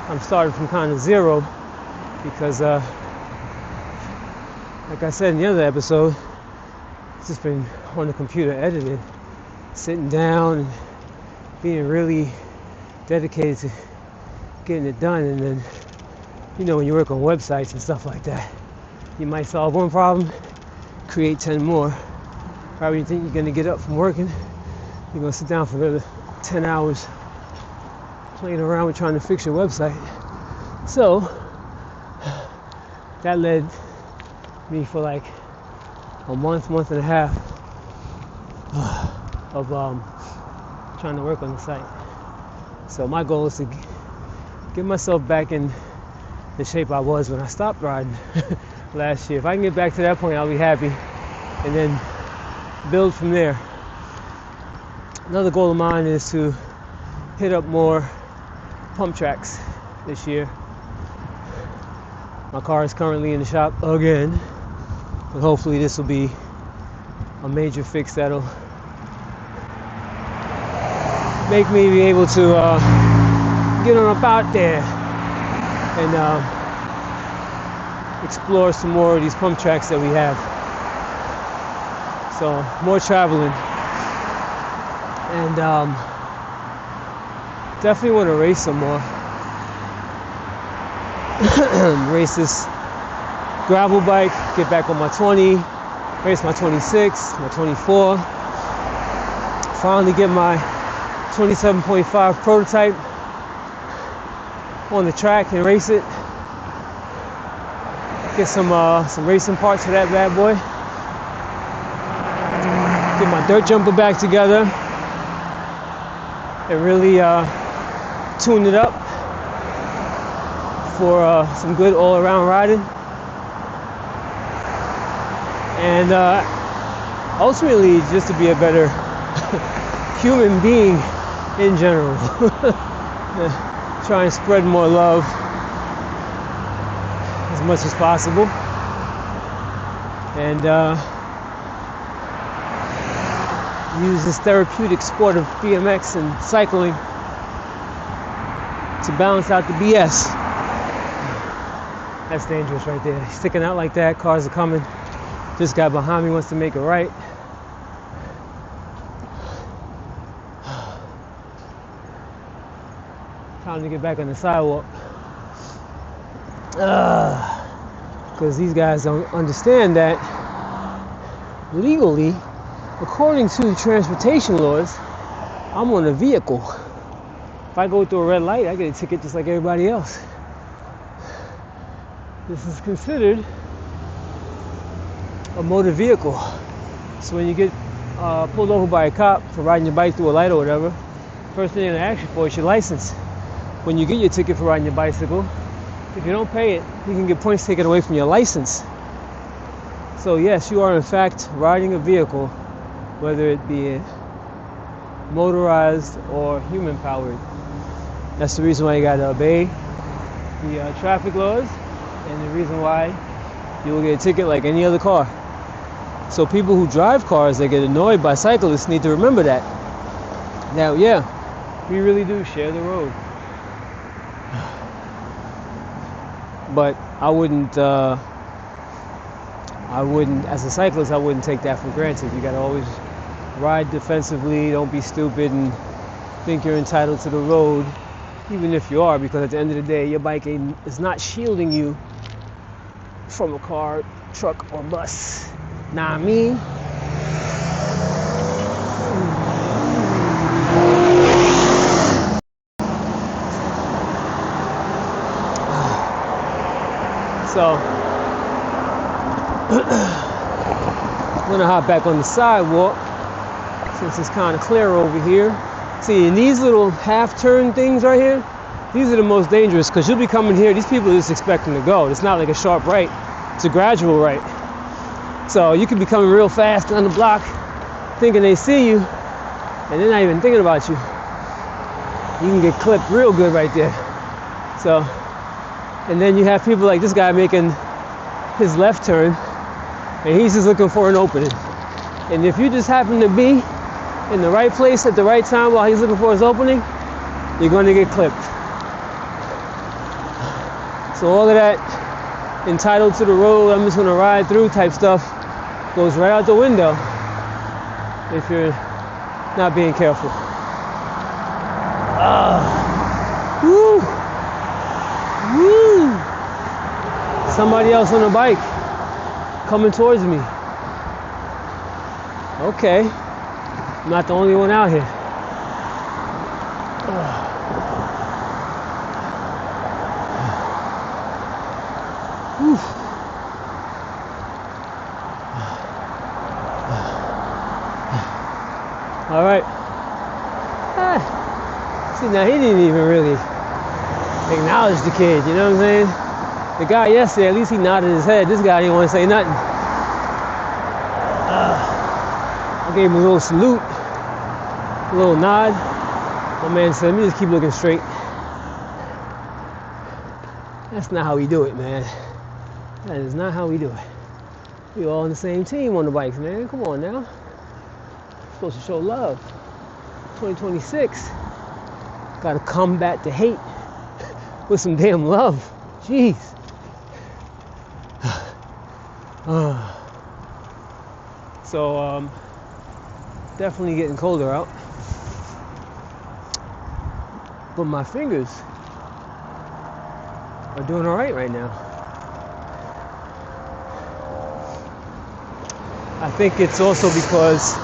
I'm starting from kind of zero because like I said in the other episode, it's just been on the computer editing, sitting down and being really dedicated to getting it done. And then, you know, when you work on websites and stuff like that, you might solve one problem, create 10 more. Probably you think you're gonna get up from working, you're gonna sit down for another 10 hours playing around with trying to fix your website. So that led me for like a month and a half of trying to work on the site. So my goal is to get myself back in the shape I was when I stopped riding last year. If I can get back to that point, I'll be happy, and then build from there. Another goal of mine is to hit up more pump tracks this year. My car is currently in the shop again, but hopefully this will be a major fix that'll make me be able to get on up out there and explore some more of these pump tracks that we have. So more traveling, and definitely want to race some more. Race this gravel bike, get back on my 20, race my 26, my 24, finally get my 27.5 prototype on the track and race it. Get some racing parts for that bad boy. Get my dirt jumper back together and really tune it up for some good all-around riding. And ultimately just to be a better human being in general. Try and spread more love as much as possible, and use this therapeutic sport of BMX and cycling to balance out the BS. That's dangerous right there. Sticking out like that, cars are coming. This guy behind me wants to make it right. Time to get back on the sidewalk. Because these guys don't understand that legally, according to transportation laws, I'm on a vehicle. If I go through a red light, I get a ticket just like everybody else. This is considered a motor vehicle. So when you get pulled over by a cop for riding your bike through a light or whatever, first thing they're gonna ask you for is your license. When you get your ticket for riding your bicycle, if you don't pay it, you can get points taken away from your license. So yes, you are in fact riding a vehicle, whether it be motorized or human powered. That's the reason why you gotta obey the traffic laws, and the reason why you will get a ticket like any other car. So people who drive cars that get annoyed by cyclists need to remember that. Now, yeah, we really do share the road. But I wouldn't, as a cyclist, I wouldn't take that for granted. You gotta always ride defensively, don't be stupid and think you're entitled to the road, even if you are, because at the end of the day, your bike is not shielding you from a car, truck, or bus. Nah, I mean. So I'm gonna hop back on the sidewalk since it's kind of clear over here. See, in these little half-turn things right here, these are the most dangerous because you'll be coming here. These people are just expecting to go. It's not like a sharp right. It's a gradual right. So you could be coming real fast down the block thinking they see you and they're not even thinking about you. You can get clipped real good right there. So, and then you have people like this guy making his left turn and he's just looking for an opening. And if you just happen to be in the right place at the right time while he's looking for his opening, you're going to get clipped. So all of that entitled to the road, I'm just going to ride through type stuff goes right out the window if you're not being careful. Woo! Woo! Somebody else on a bike coming towards me. Okay, I'm not the only one out here. All right. See, now he didn't even really acknowledge the kid, you know what I'm saying? The guy yesterday, at least he nodded his head. This guy didn't want to say nothing. I gave him a little salute, a little nod. My man said, let me just keep looking straight. That's not how we do it, man. That is not how we do it. We all on the same team on the bikes, man. Come on now. We're supposed to show love. 2026. Gotta combat the hate with some damn love. Jeez. So, definitely getting colder out. But my fingers are doing all right now. I think it's also because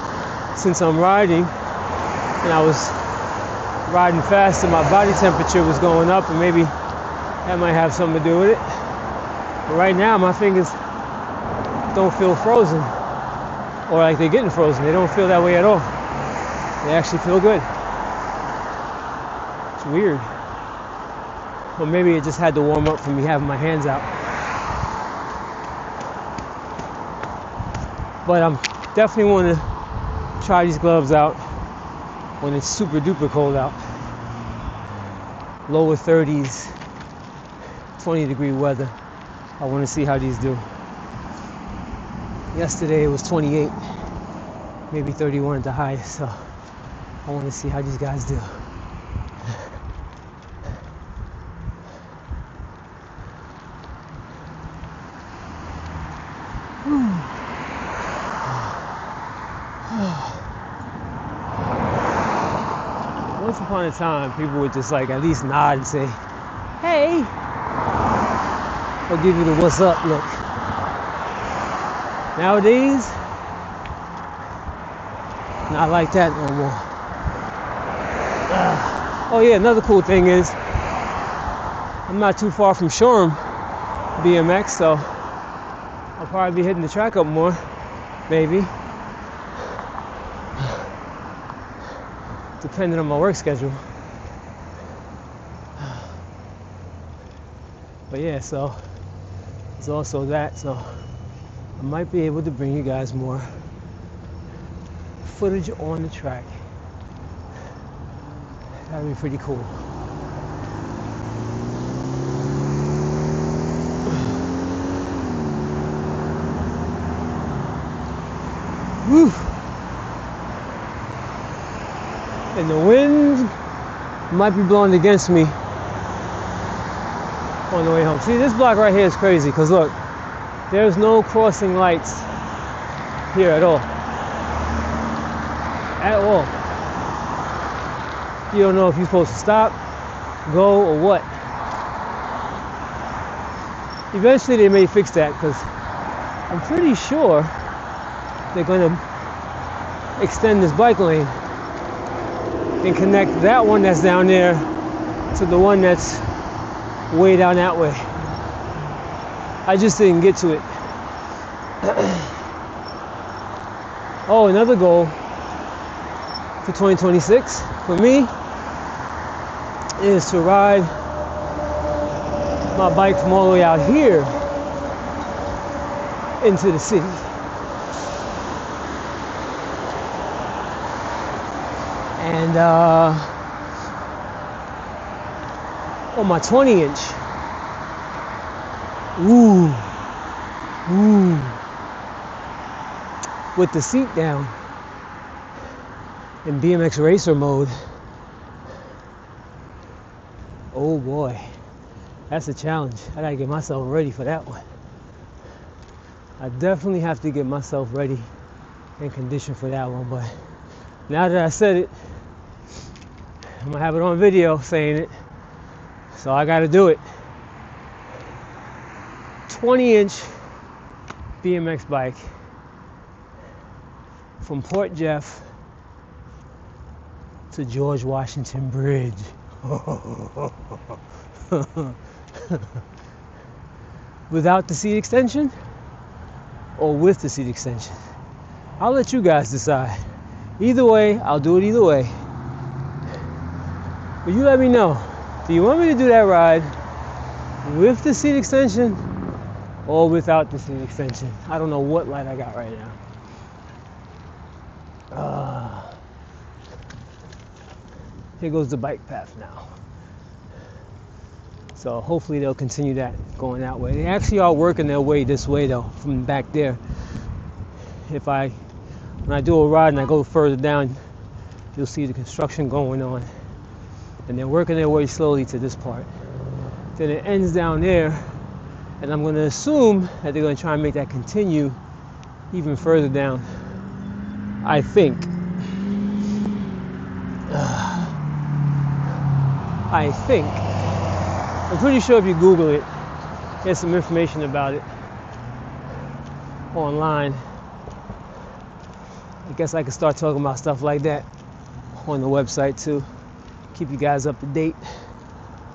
since I'm riding and I was riding fast and my body temperature was going up, and maybe that might have something to do with it. But right now my fingers don't feel frozen or like they're getting frozen. They don't feel that way at all. They actually feel good. It's weird. Or maybe it just had to warm up from me having my hands out. But I'm definitely want to try these gloves out when it's super duper cold out. Lower 30s, 20-degree weather. I want to see how these do. Yesterday it was 28, maybe 31 at the highest, so I want to see how these guys do. Once upon a time, people would just like at least nod and say, hey, or give you the what's up look. Nowadays, not like that no more. Oh yeah, another cool thing is, I'm not too far from Shoreham BMX, so I'll probably be hitting the track up more, maybe. Depending on my work schedule. But yeah, so there's also that, so I might be able to bring you guys more footage on the track. That'd be pretty cool. Woo! And the wind might be blowing against me on the way home. See, this block right here is crazy because look, there's no crossing lights here at all. At all. You don't know if you're supposed to stop, go, or what. Eventually they may fix that because I'm pretty sure they're going to extend this bike lane and connect that one that's down there to the one that's way down that way. I just didn't get to it. Oh, another goal for 2026 for me is to ride my bike from all the way out here into the city. And on my 20-inch, with the seat down in BMX racer mode. Oh boy, that's a challenge. I gotta get myself ready for that one. I definitely have to get myself ready and conditioned for that one, but now that I said it, I'm gonna have it on video saying it, so I gotta do it. 20-inch BMX bike from Port Jeff to George Washington Bridge. Without the seat extension or with the seat extension? I'll let you guys decide. Either way, I'll do it either way. But you let me know. Do you want me to do that ride with the seat extension or without the seat extension? I don't know what light I got right now. Here goes the bike path now. So hopefully they'll continue that going that way. They actually are working their way this way though, from back there. When I do a ride and I go further down, you'll see the construction going on. And they're working their way slowly to this part. Then it ends down there, and I'm gonna assume that they're gonna try and make that continue even further down. I think. I'm pretty sure if you Google it, there's some information about it online. I guess I could start talking about stuff like that on the website too. Keep you guys up to date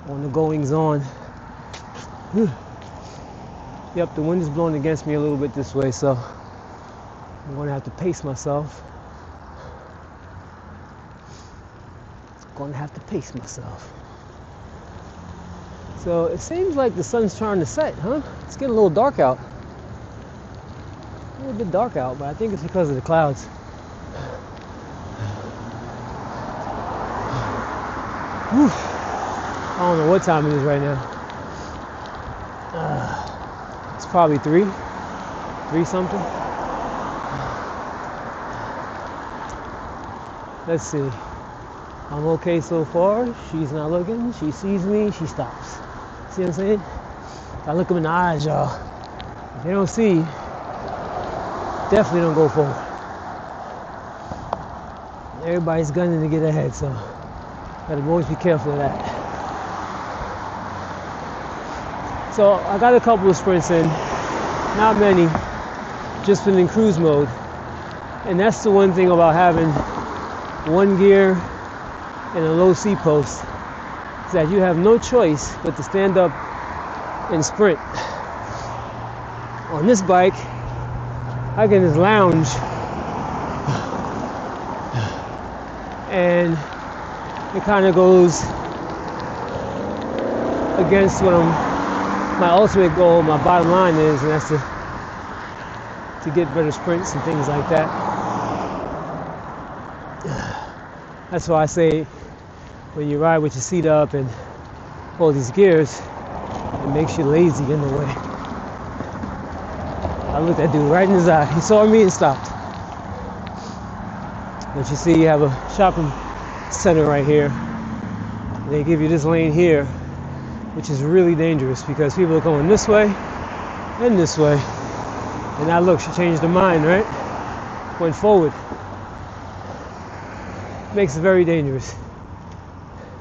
on the goings on. Yep, the wind is blowing against me a little bit this way, so I'm going to have to pace myself. So it seems like the sun's trying to set, huh? It's getting a little dark out. A little bit dark out, but I think it's because of the clouds. Whew. I don't know what time it is right now. It's probably 3 something. Let's see. I'm okay so far. She's not looking. She sees me. She stops. See what I'm saying? I look them in the eyes, y'all. If they don't see, definitely don't go forward. Everybody's gunning to get ahead, so gotta always be careful of that. So I got a couple of sprints in, not many, just been in cruise mode. And that's the one thing about having one gear and a low seat post, is that you have no choice but to stand up and sprint. On this bike, I can just lounge and it kind of goes against what my ultimate goal, my bottom line is, and that's to get better sprints and things like that. That's why I say when you ride with your seat up and all these gears, it makes you lazy in a way. I looked that dude right in his eye. He saw me and stopped. But you see, you have a shopping center right here. They give you this lane here, which is really dangerous because people are going this way and this way. And now look, she changed her mind, right? Went forward. Makes it very dangerous.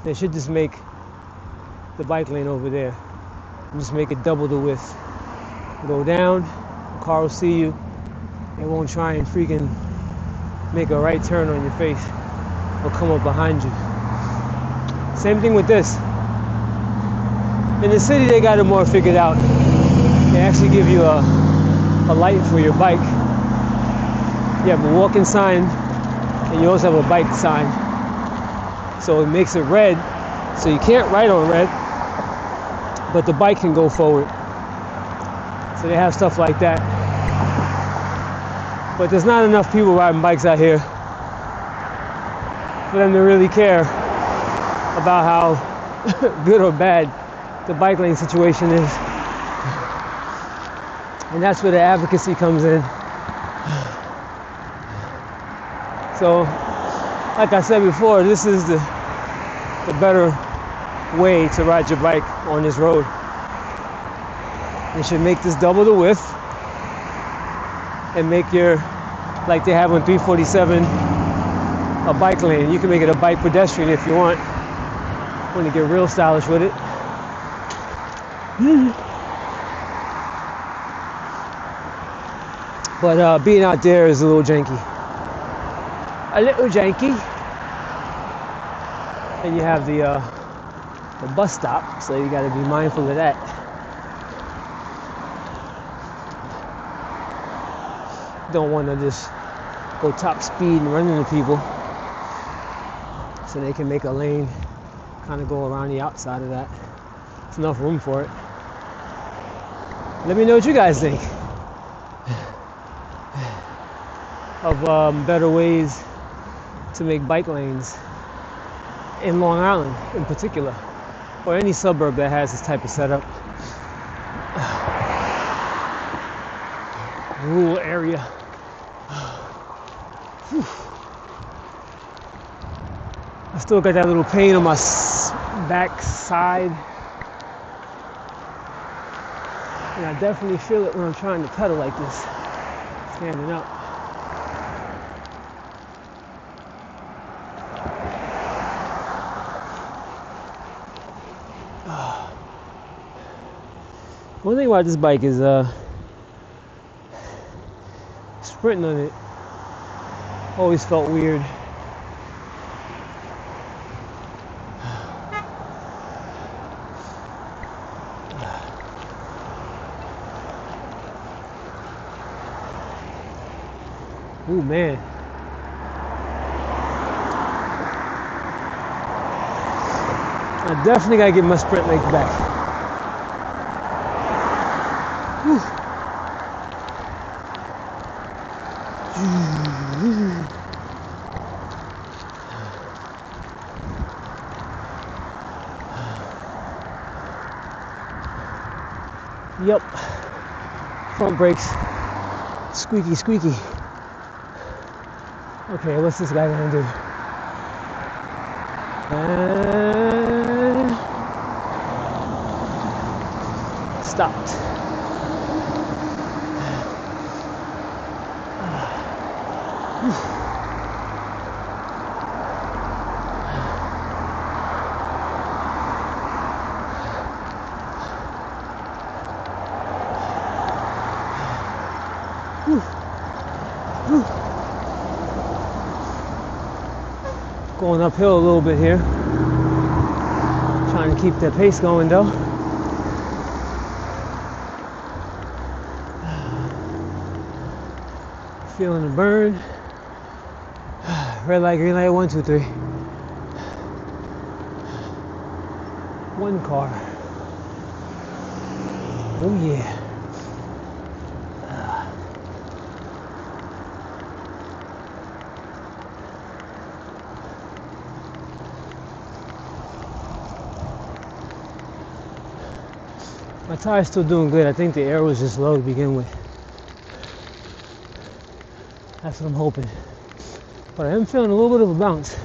They should just make the bike lane over there and just make it double the width. Go down, the car will see you. It won't try and freaking make a right turn on your face or come up behind you. Same thing with this. In the city, they got it more figured out. They actually give you a light for your bike. You have a walking sign, and you also have a bike sign. So it makes it red, so you can't ride on red, but the bike can go forward. So they have stuff like that. But there's not enough people riding bikes out here for them to really care about how good or bad the bike lane situation is. And that's where the advocacy comes in. So, like I said before, this is the better way to ride your bike on this road. They should make this double the width and make your, like they have on 347, a bike lane. You can make it a bike pedestrian if you want to get real stylish with it. But being out there is a little janky. A little janky. And you have the bus stop, so you got to be mindful of that. Don't want to just go top speed and run into people, so they can make a lane kind of go around the outside of that. There's enough room for it. Let me know what you guys think of better ways to make bike lanes in Long Island in particular, or any suburb that has this type of setup. Rural area. I still got that little pain on my back side, and I definitely feel it when I'm trying to pedal like this, standing up. One thing about this bike is sprinting on it always felt weird. Ooh, man. I definitely gotta get my sprint legs back. Whew. Yep. Front brakes. Squeaky, squeaky. Okay, what's this guy gonna do? And stopped. Going uphill a little bit here. Trying to keep that pace going though. Feeling the burn. Red light, green light, 1, 2, 3. One car. Oh yeah. My tire's still doing good. I think the air was just low to begin with. That's what I'm hoping. But I am feeling a little bit of a bounce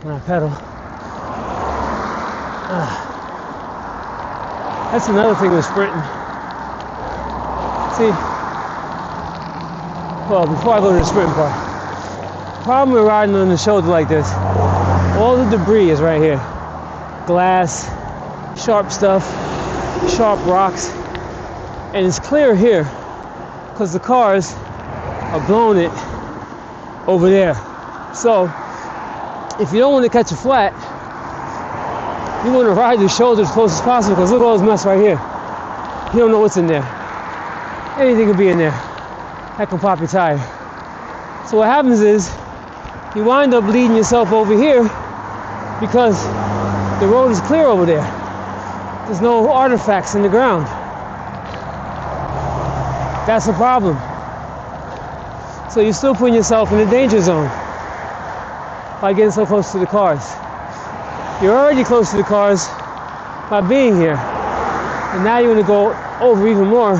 when I pedal. That's another thing with sprinting. See, well, before I go to the sprinting part, problem with riding on the shoulder like this, all the debris is right here. Glass, sharp stuff, sharp rocks, and it's clear here because the cars are blowing it over there. So if you don't want to catch a flat, you want to ride your shoulder as close as possible, because look at all this mess right here. You don't know what's in there. anything could be in there that can pop your tire. So what happens is you wind up leading yourself over here because the road is clear over there. There's no artifacts in the ground. That's a problem. So you're still putting yourself in a danger zone by getting so close to the cars. You're already close to the cars by being here. And now you want to go over even more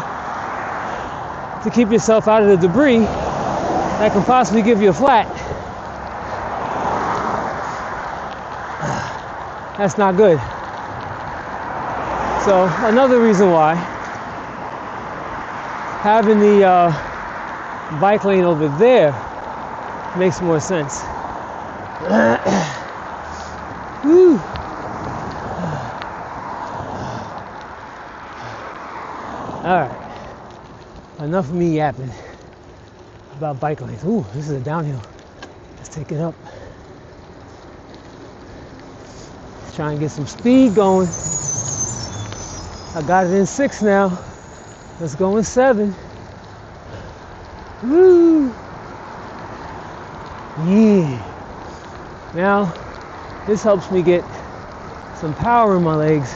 to keep yourself out of the debris that can possibly give you a flat. That's not good. So another reason why having the bike lane over there makes more sense. Woo. All right, enough of me yapping about bike lanes. Ooh, this is a downhill. Let's take it up. Try and get some speed going. I got it in 6 now. Let's go in 7. Woo! Yeah. Now, this helps me get some power in my legs.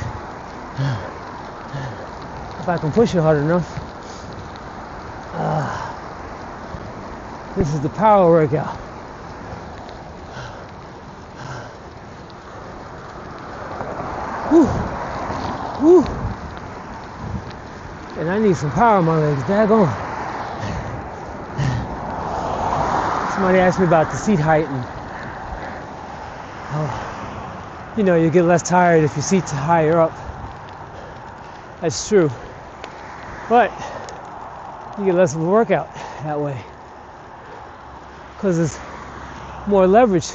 If I can push it hard enough. This is the power workout. Woo! Woo! And I need some power in my legs, daggone. Somebody asked me about the seat height, and you know, you get less tired if your seat's higher up. That's true. But you get less of a workout that way. Because there's more leverage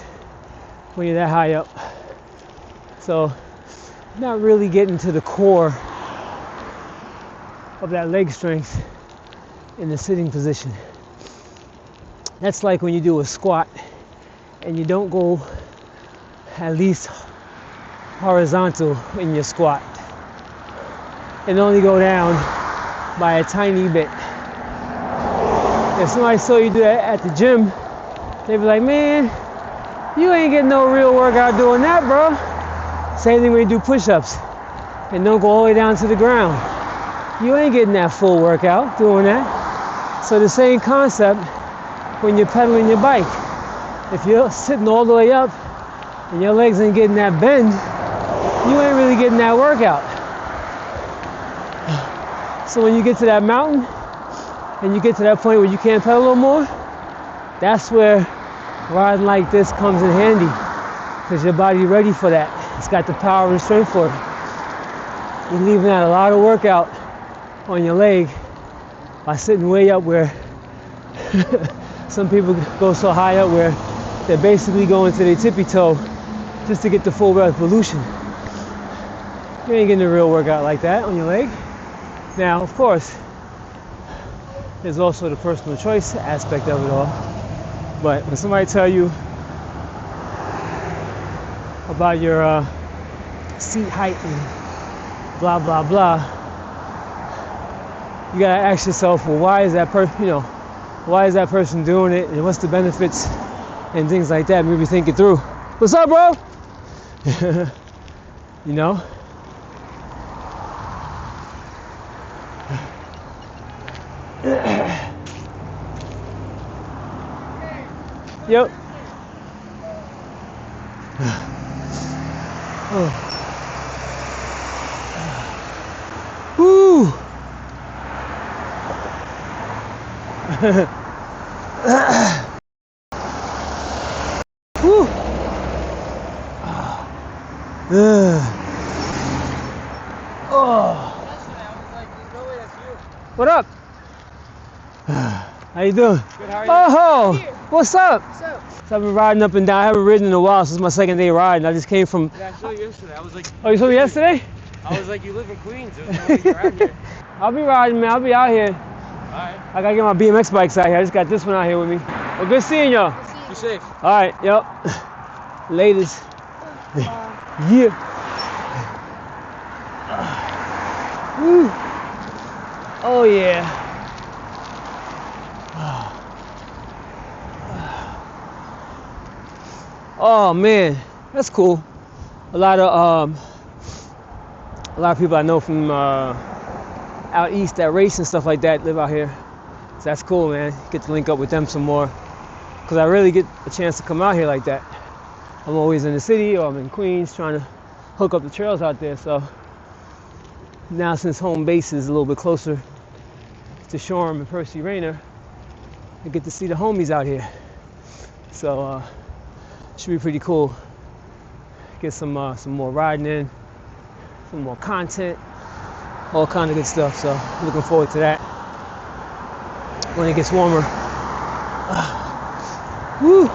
when you're that high up. So not really getting to the core of that leg strength in the sitting position. That's like when you do a squat and you don't go at least horizontal in your squat and only go down by a tiny bit. If somebody saw you do that at the gym, they'd be like, man, you ain't getting no real workout doing that, bro. Same thing when you do push-ups and don't go all the way down to the ground. You ain't getting that full workout doing that. So the same concept when you're pedaling your bike. If you're sitting all the way up and your legs ain't getting that bend, you ain't really getting that workout. So when you get to that mountain and you get to that point where you can't pedal no more, that's where riding like this comes in handy, because your body's ready for that. It's got the power and strength for it. You're leaving out a lot of workout on your leg by sitting way up where some people go so high up where they're basically going to their tippy toe just to get the full revolution. You ain't getting a real workout like that on your leg. Now, of course, there's also the personal choice aspect of it all. But when somebody tell you about your seat height and blah blah blah, you gotta ask yourself, well, why is that person doing it, and what's the benefits and things like that. Maybe think it through. What's up, bro? You know. Yep. Woo. Woo. Oh. What up? How you doing?
Good, how are you?
Oh, what's up?
What's up?
So I've been riding up and down. I haven't ridden in a while. So this is my second day riding. I just came from.
Yeah, I saw you yesterday. I was like.
Oh, you saw me yesterday?
I was like, you live in Queens. There's no way you're out here.
I'll be riding, man. I'll be out here.
Alright.
I gotta get my BMX bikes out here. I just got this one out here with me. Well, good seeing y'all.
Be safe.
All right, yep. Ladies. Yeah. Woo. Oh yeah. Oh man, that's cool. A lot of people I know from out east that race and stuff like that live out here. So that's cool, man. Get to link up with them some more. Cause I really get a chance to come out here like that. I'm always in the city or I'm in Queens trying to hook up the trails out there. So now since home base is a little bit closer to Shoreham and Percy Reynor, I get to see the homies out here. So should be pretty cool. Get some more riding in, some more content, all kind of good stuff. So looking forward to that when it gets warmer. Woo!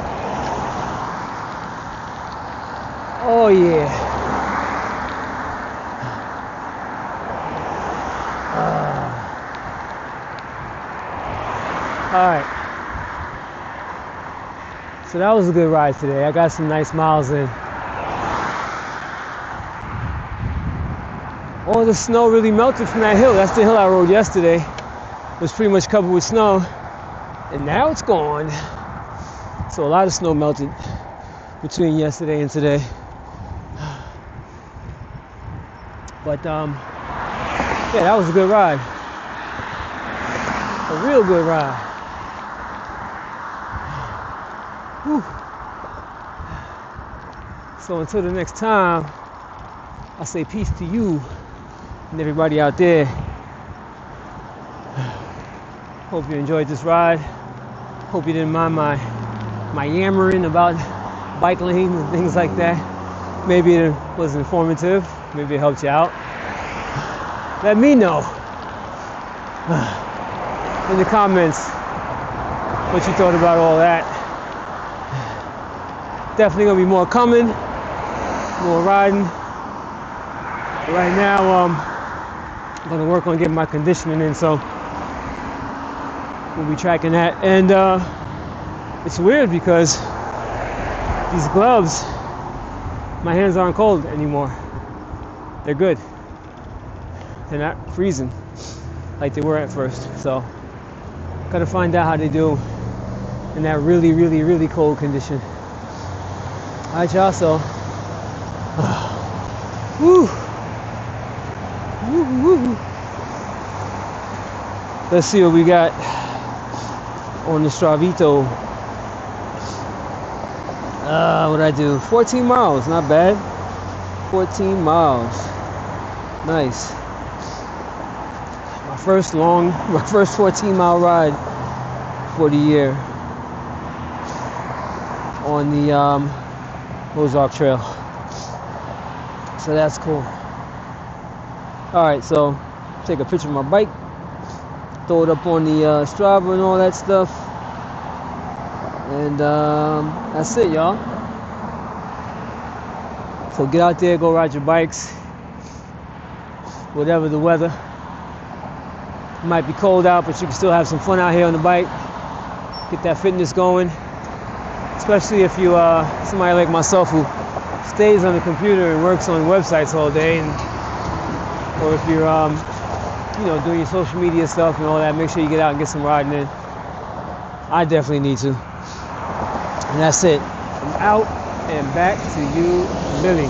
Oh yeah. All right. So that was a good ride today. I got some nice miles in. All the snow really melted from that hill. That's the hill I rode yesterday. It was pretty much covered with snow. And now it's gone. So a lot of snow melted between yesterday and today. But yeah, that was a good ride. A real good ride. Whew. So until the next time, I say peace to you and everybody out there. Hope you enjoyed this ride. Hope you didn't mind my yammering about bike lanes and things like that. Maybe it was informative. Maybe it helped you out. Let me know in the comments what you thought about all that. Definitely gonna be more coming, more riding. Right now, I'm gonna work on getting my conditioning in, so we'll be tracking that. And it's weird because these gloves, my hands aren't cold anymore. They're good. They're not freezing like they were at first. So gotta find out how they do in that really, really, really cold condition. All right, y'all. So, woo. Woo. Let's see what we got on the Stravito. What'd I do? 14 miles, not bad. 14 miles. Nice. My first 14-mile ride for the year on the Ozark Trail. So that's cool. All right, so take a picture of my bike, throw it up on the Strava and all that stuff. And that's it, y'all. So get out there, go ride your bikes, whatever the weather. It might be cold out, but you can still have some fun out here on the bike. Get that fitness going, especially if you somebody like myself who stays on the computer and works on websites all day, or if you're doing your social media stuff and all that. Make sure you get out and get some riding in. I definitely need to. And that's it. I'm out and back to you, Billy.